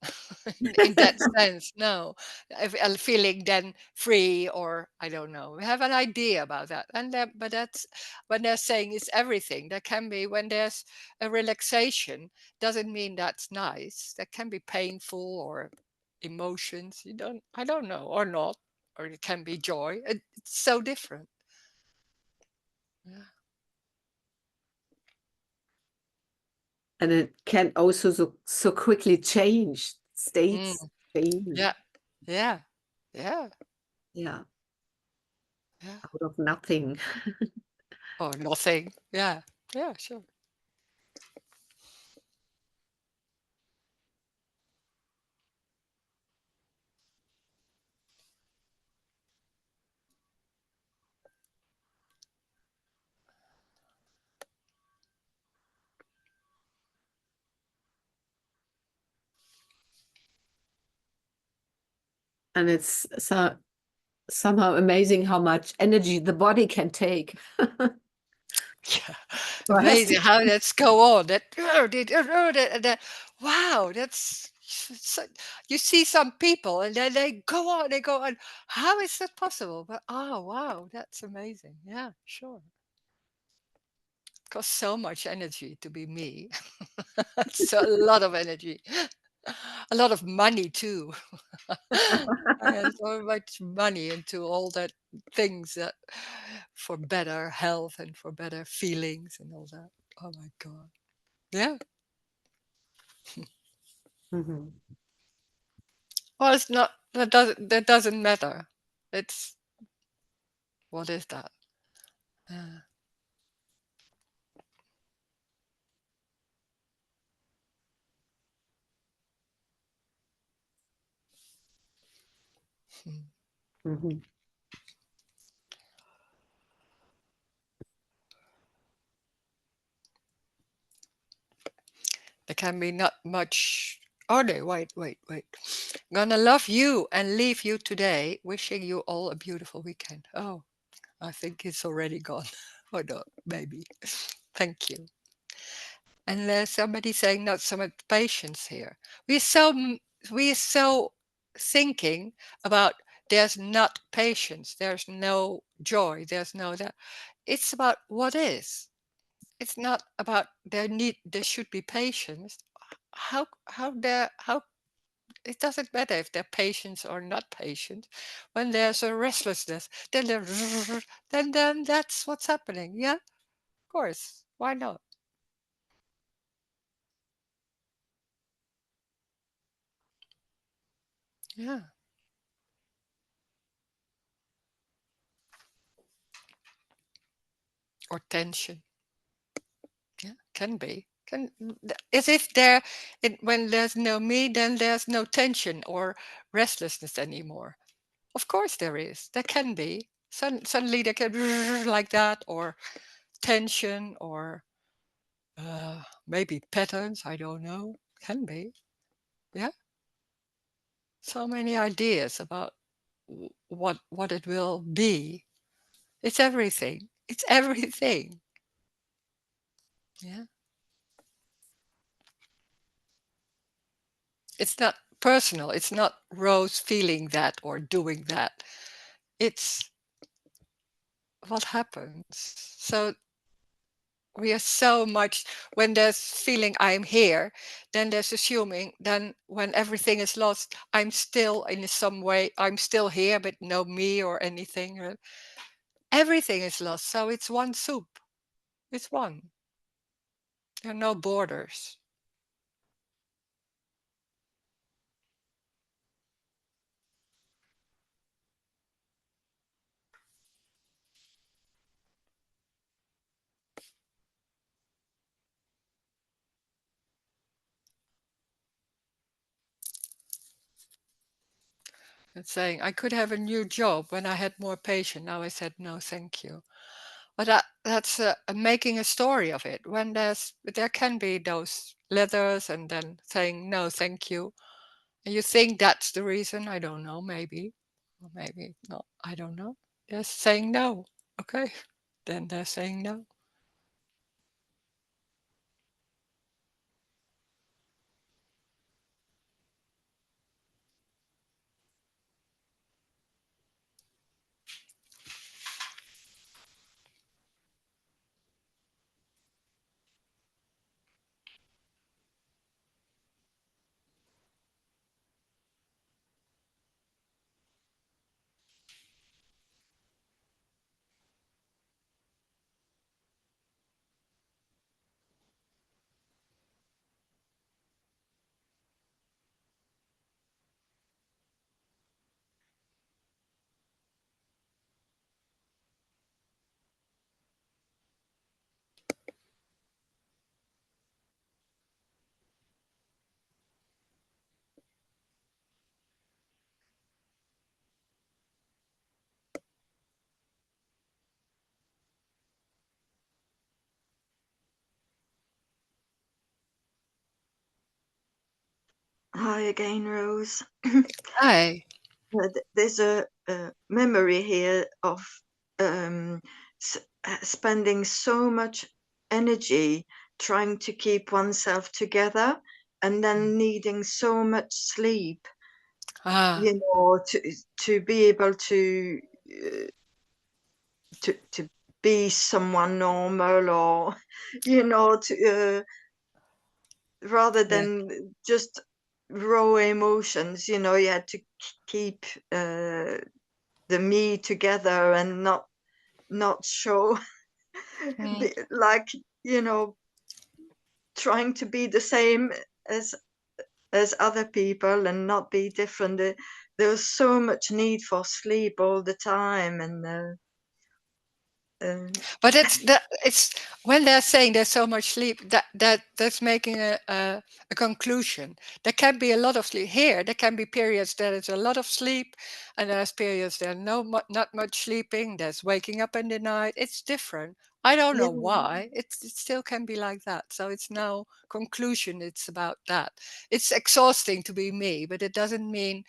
in that sense. No, I'm feeling then free, or I don't know. We have an idea about that, but that's when they're saying it's everything. There can be when there's a relaxation. Doesn't mean that's nice. That can be painful or emotions. I don't know, or not, or it can be joy. It's so different. Yeah.
And it can also so quickly change,
Mm.
states change.
Yeah, yeah, yeah,
Yeah,
yeah.
out of nothing.
Or nothing. Yeah, yeah, sure.
And it's somehow amazing how much energy the body can take.
Yeah,
So it has
amazing
to,
how that's go on. Wow, you see some people and then they go on. How is that possible? But oh, wow, that's amazing. Yeah, sure. Costs so much energy to be me. It's a lot of energy, a lot of money too. I had so much money into all that things that for better health and for better feelings and all that. Oh my God. Yeah.
Mhm.
Well, it's not, that doesn't matter. It's, what is that? Uh, hmm.
Mhm.
There can be not much. Oh, no, wait. Gonna love you and leave you today. Wishing you all a beautiful weekend. Oh, I think it's already gone. Or not, maybe. Thank you. And there's somebody saying not so much patience here. We're so we're so thinking about there's not patience, there's no joy, there's no that. It's about what is. It's not about there should be patience. How it doesn't matter if they're patient or not patient. When there's a restlessness, then then that's what's happening. Yeah, of course. Why not? Yeah. Or tension. Yeah, can be. As if when there's no me, then there's no tension or restlessness anymore. Of course there is. There can be. Suddenly there can be like that, or tension, or maybe patterns. I don't know. Can be. Yeah. So many ideas about what it will be. It's everything. It's everything. Yeah. It's not personal. It's not Rose feeling that or doing that. It's what happens. So we are so much, when there's feeling I'm here, then there's assuming, then when everything is lost, I'm still in some way, I'm still here, but no me or anything. Everything is lost. So it's one soup. It's one. There are no borders. It's saying I could have a new job when I had more patience. Now I said no, thank you. But that's making a story of it. When there can be those letters and then saying no, thank you. And you think that's the reason? I don't know. Maybe, or maybe not. I don't know. They're saying no. Okay, then they're saying no.
Hi again, Rose.
Hi.
There's a memory here of spending so much energy trying to keep oneself together and then needing so much sleep,
Ah,
you know, to be able uh, to be someone normal, or you know, to rather
yeah.
than just raw emotions, you know, you had to keep the me together and not show
Mm.
like, you know, trying to be the same as other people and not be different. There was so much need for sleep all the time, and uh,
But it's when they're saying there's so much sleep, that's making a conclusion. There can be a lot of sleep here. There can be periods there is a lot of sleep, and there's periods there not much sleeping. There's waking up in the night. It's different. I don't
yeah,
know why. It still can be like that. So it's no conclusion. It's about that. It's exhausting to be me, but it doesn't mean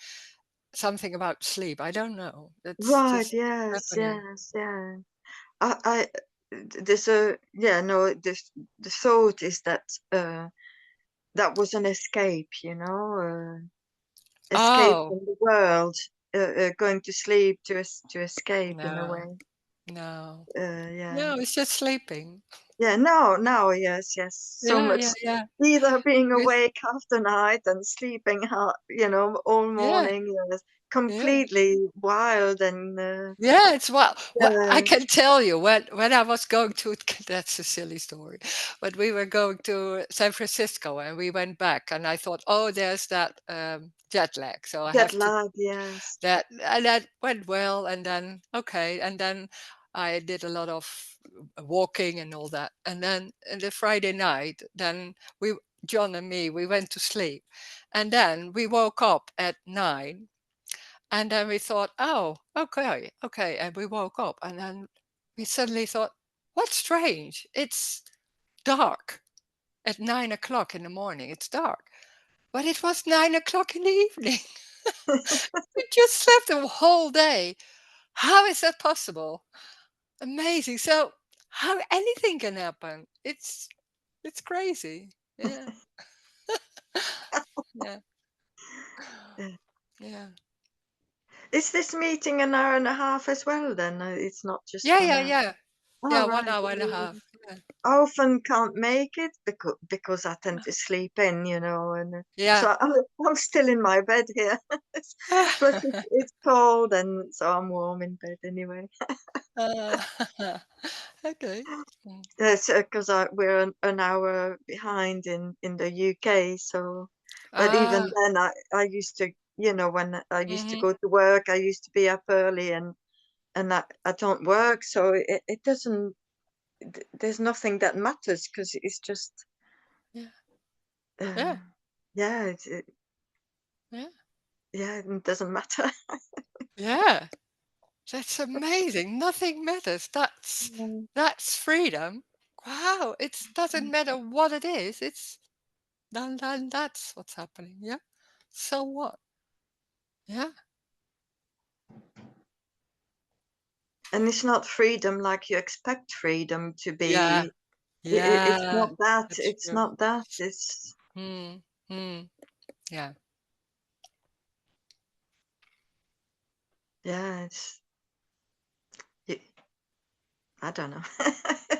something about sleep. I don't know. It's
right,
just
yes,
happening.
yes, yeah. I there's a yeah, no, the thought is that that was an escape, you know, escape
Oh
from the world, going to sleep to escape in a
no.
way.
No.
Yeah,
No, it's just sleeping.
yeah. No, yes, yes. So
Yeah,
much
yeah, yeah.
either being
Yes.
awake half the night and sleeping, you know, all
Yeah,
morning. Yes,
yeah.
completely wild and
Yeah, it's well, I
yeah,
can tell you when I was going to that's a silly story, but we were going to San Francisco and we went back and I thought, oh, there's that jet lag, so I
jet
have to
lag. Yes,
that and that went well and then okay and then I did a lot of walking and all that and then the Friday night then we John and me we went to sleep and then we woke up at 9 and then we thought oh okay and we woke up and then we suddenly thought what's strange it's dark at 9 o'clock in the morning it's dark but it was 9 o'clock in the evening. We just slept the whole day. How is that possible? Amazing. So how anything can happen. It's crazy. Yeah. Yeah. Yeah.
Is this meeting an hour and a half as well then? It's not just
Yeah,
1
yeah,
hour.
yeah.
Oh,
Yeah,
right.
1 hour and a half. Yeah.
I often can't make it because I tend to sleep in, you know, and
Yeah.
so I'm still in my bed here. Plus it's cold, and so I'm warm in bed anyway.
Uh, okay. Mm.
Yes, because we're an hour behind in the UK. So, but even
Ah,
then, I used to, you know, when I used to
mhm.
go to work, I used to be up early, and I don't work, so it doesn't. There's nothing that matters because it's just,
Yeah, yeah,
uh, yeah,
yeah,
yeah, it doesn't matter.
yeah. That's amazing. Nothing matters.
Mm.
That's freedom. Wow. It doesn't matter what it is. It's then that's what's happening. Yeah. So what? Yeah.
And it's not freedom like you expect freedom to
Yeah.
be. It's
Yeah.
not that.
That's
It's
true.
not that. It's
Hmm. Hmm. Yeah.
yeah. It's y- I don't know.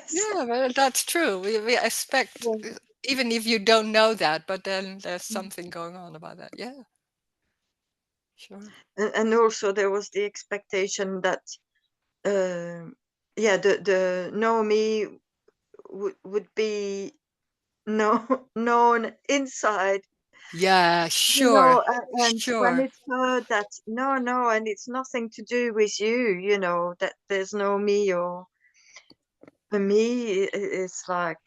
Yeah. Well, that's true. We expect,
Yeah.
even if you don't know that, but then there's
Mm.
something going on about that. Yeah. Sure.
And also there was the expectation that yeah, the know me would be no known inside,
Yeah.
you
Sure.
know, and when
Sure.
it's heard that no, and it's nothing to do with you, you know, that there's no me, or for me it's like,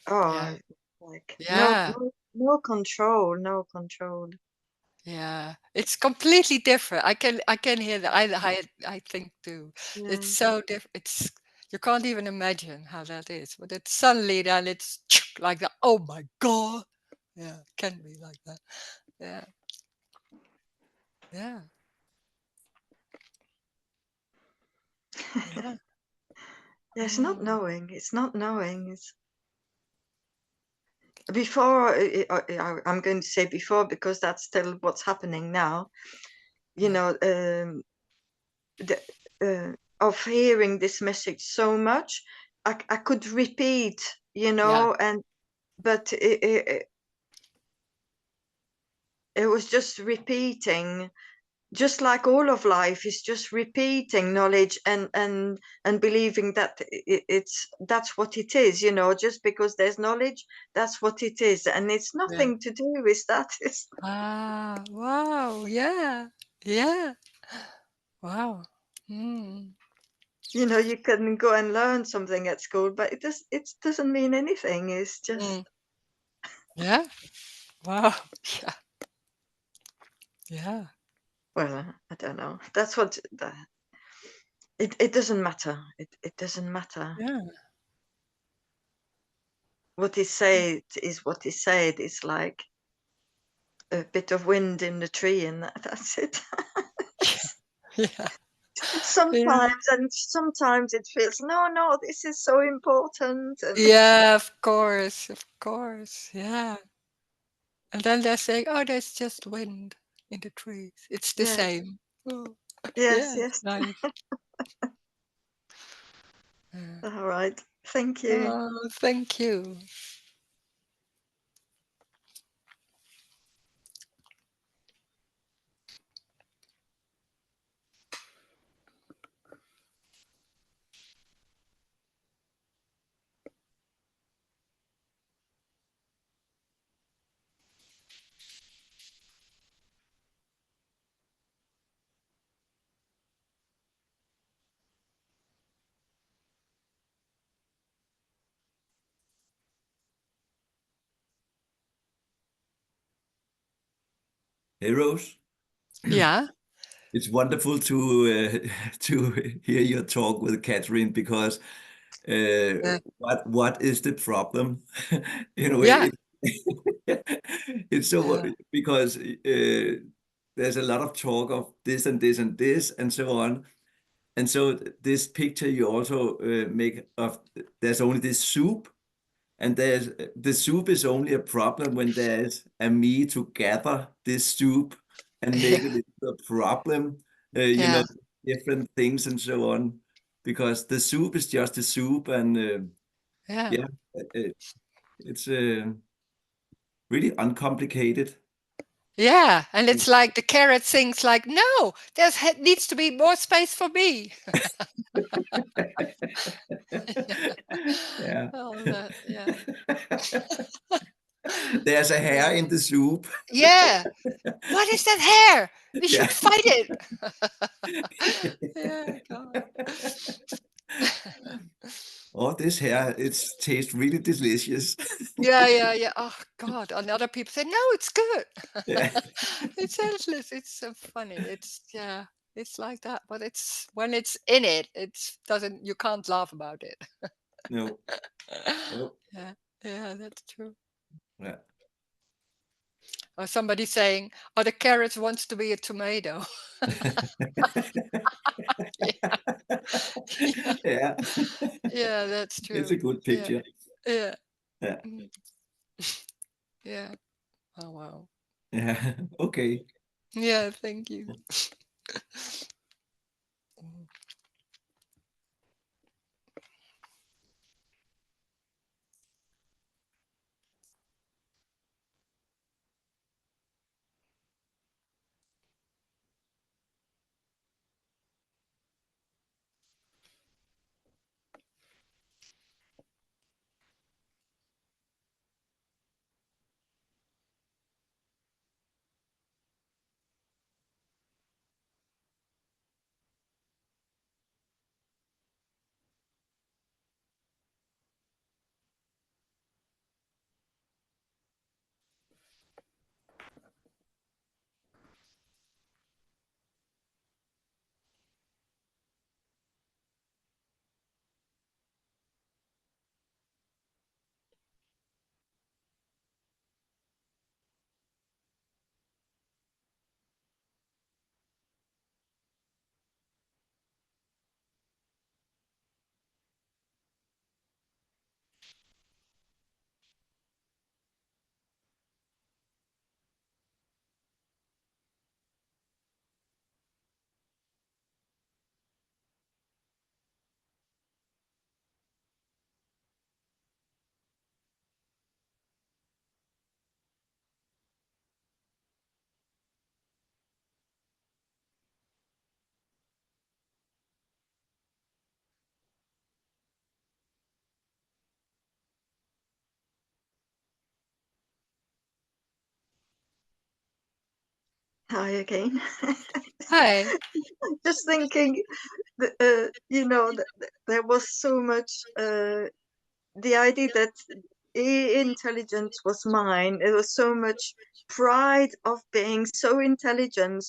Yeah.
oh, like
Yeah.
no control, no control.
Yeah, it's completely different. I can hear that. I think too. It's
Yeah.
so different. It's you can't even imagine how that is. But it's suddenly then it's like that. Oh my God. Yeah, it can be like that. Yeah, yeah, yeah.
Yeah, it's not
Mm,
knowing. It's not knowing. It's before. I'm going to say before because that's still what's happening now. You
yeah,
know, the, of hearing this message so much, I could repeat. You
yeah,
know, and but it was just repeating, just like all of life is just repeating knowledge and believing that it's that's what it is, you know, just because there's knowledge, that's what it is, and it's
yeah.
nothing to do with that. It's,
Ah, wow. Yeah, yeah. Wow. Mm,
you know, you can go and learn something at school, but it doesn't mean anything. It's just,
mm. Yeah. Wow. Yeah. Yeah.
well, I don't know, that's what it doesn't matter. It doesn't matter.
Yeah.
What is said is what is said. It's like a bit of wind in the tree, and that's it.
Yeah. Yeah.
Sometimes it feels no, this is so important, and
Yeah, of course, of course. Yeah. And then they're saying, oh, there's just wind in the trees. It's the
yes,
same. Oh,
yes,
yeah, it's
yes.
nice. Yeah.
All right, thank you.
Oh, thank you.
Hey, Rose.
Yeah,
It's wonderful to to hear your talk with Catherine because
yeah,
what is the problem? In a
yeah,
way, it's so
yeah,
because there's a lot of talk of this and this and this and so on. And so this picture you also make of there's only this soup, and there's the soup is only a problem when there's a me to gather this soup. and make it into a problem, you know,
Yeah.
different things and so on, because the soup is just a soup, and
Yeah.
yeah, it's really uncomplicated.
Yeah. And it's like the carrot thinks like, no, there's needs to be more space for me.
Yeah.
Oh, that, yeah.
There's a hair in the soup.
Yeah. What is that hair? We
Yeah.
should fight it. Yeah, God.
Oh, this hair, it tastes really delicious.
Yeah, yeah, yeah. Oh God. And other people say, no, it's good.
Yeah.
It's endless. It's so funny. It's yeah, it's like that. But it's when it's in it, it's doesn't you can't laugh about it.
No. No.
Yeah, yeah, that's true.
Yeah.
Or somebody saying, oh, the carrot wants to be a tomato. Yeah, yeah,
Yeah.
yeah, that's
It's
true.
a good
Yeah,
picture.
yeah,
Yeah.
mm, yeah. Oh wow.
Yeah. Okay.
Yeah, thank you. Mm.
Hi again.
Hi.
Just thinking, you know, there was so much the idea that intelligence was mine. There was so much pride of being so intelligent,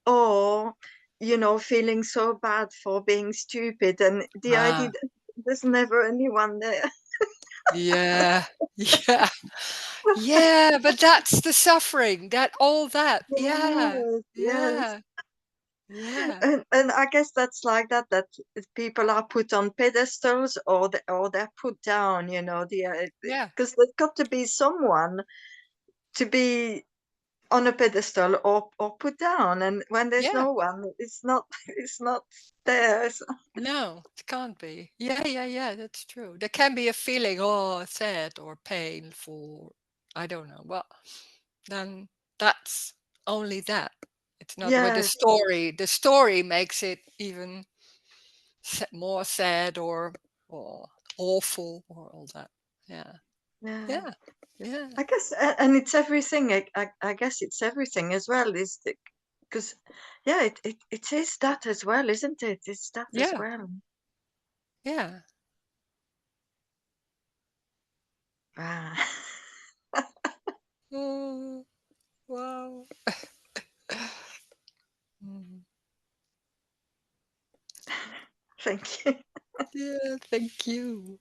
or feeling so bad for being stupid, and the idea
Ah,
that there's never anyone there.
yeah, yeah, yeah. But that's the suffering. That all that. Yeah,
Yes, yes.
yeah, yeah,
And I guess that's like that, that people are put on pedestals, or they're put down,
yeah,
because there's got to be someone to be on a pedestal, or put down, and when there's
yeah.
no one, it's not it's not there.
No, it can't be. Yeah, yeah, yeah. That's true. There can be a feeling, oh, sad or painful. I don't know. Well, then that's only that. It's not with the
Yes,
story. The story makes it even more sad or awful or all that. Yeah,
yeah.
yeah, yeah,
I guess, and it's everything. I guess it's everything as well. Is because, yeah, it is that as well, isn't it? It's that as
yeah,
well.
yeah.
Ah.
Oh, wow. Mm.
Thank you.
Yeah, thank you.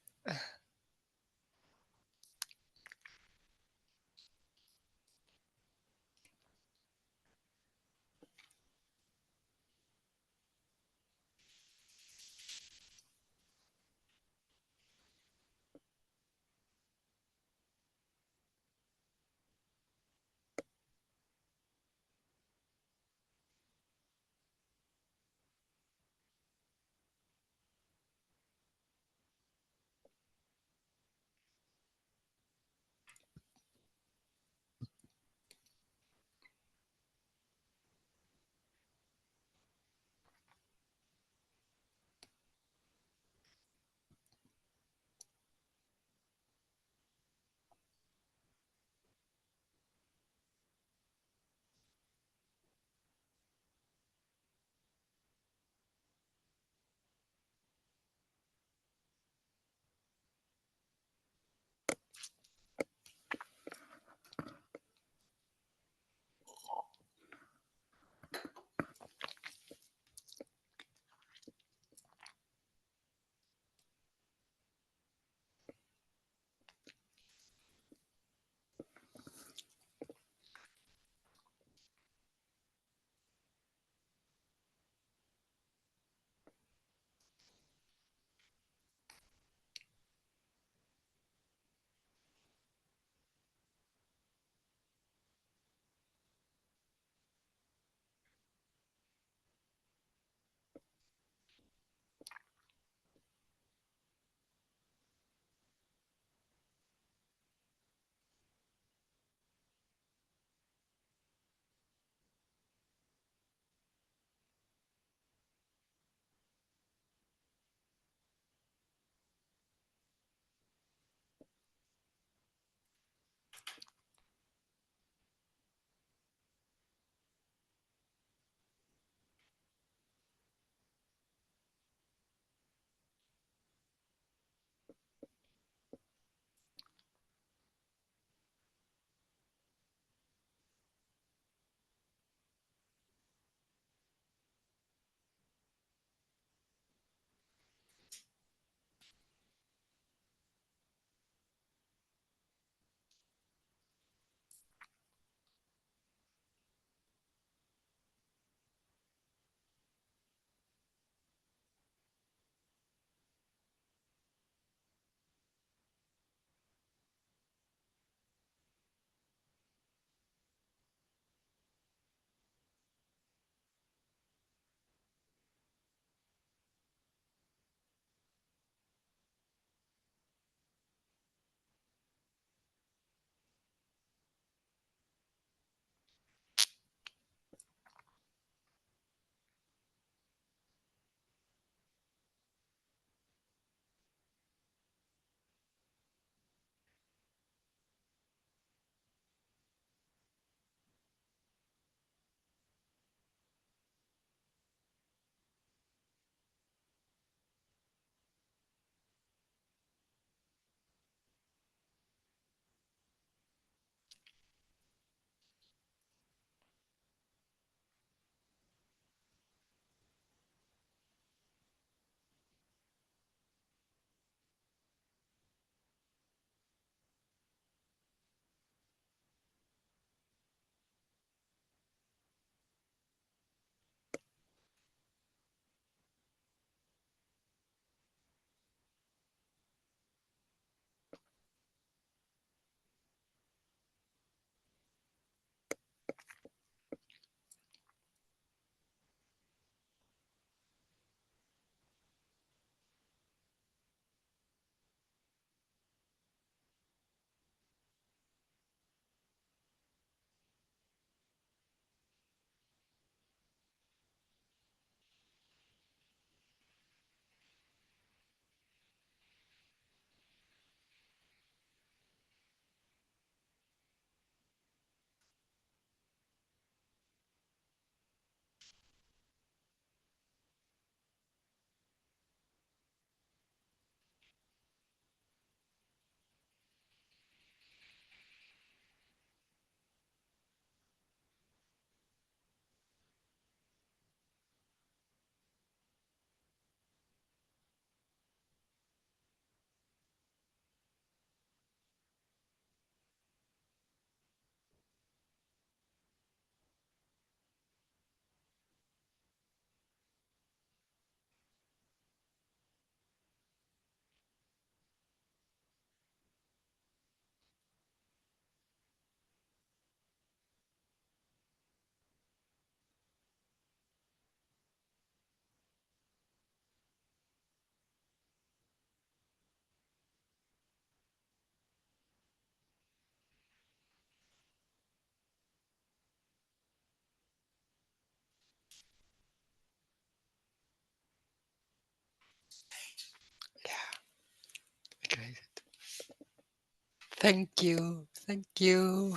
Thank you. Thank you.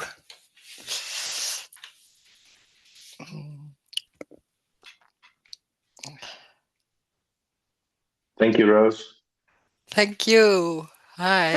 Thank you, Rose.
Thank you. Hi.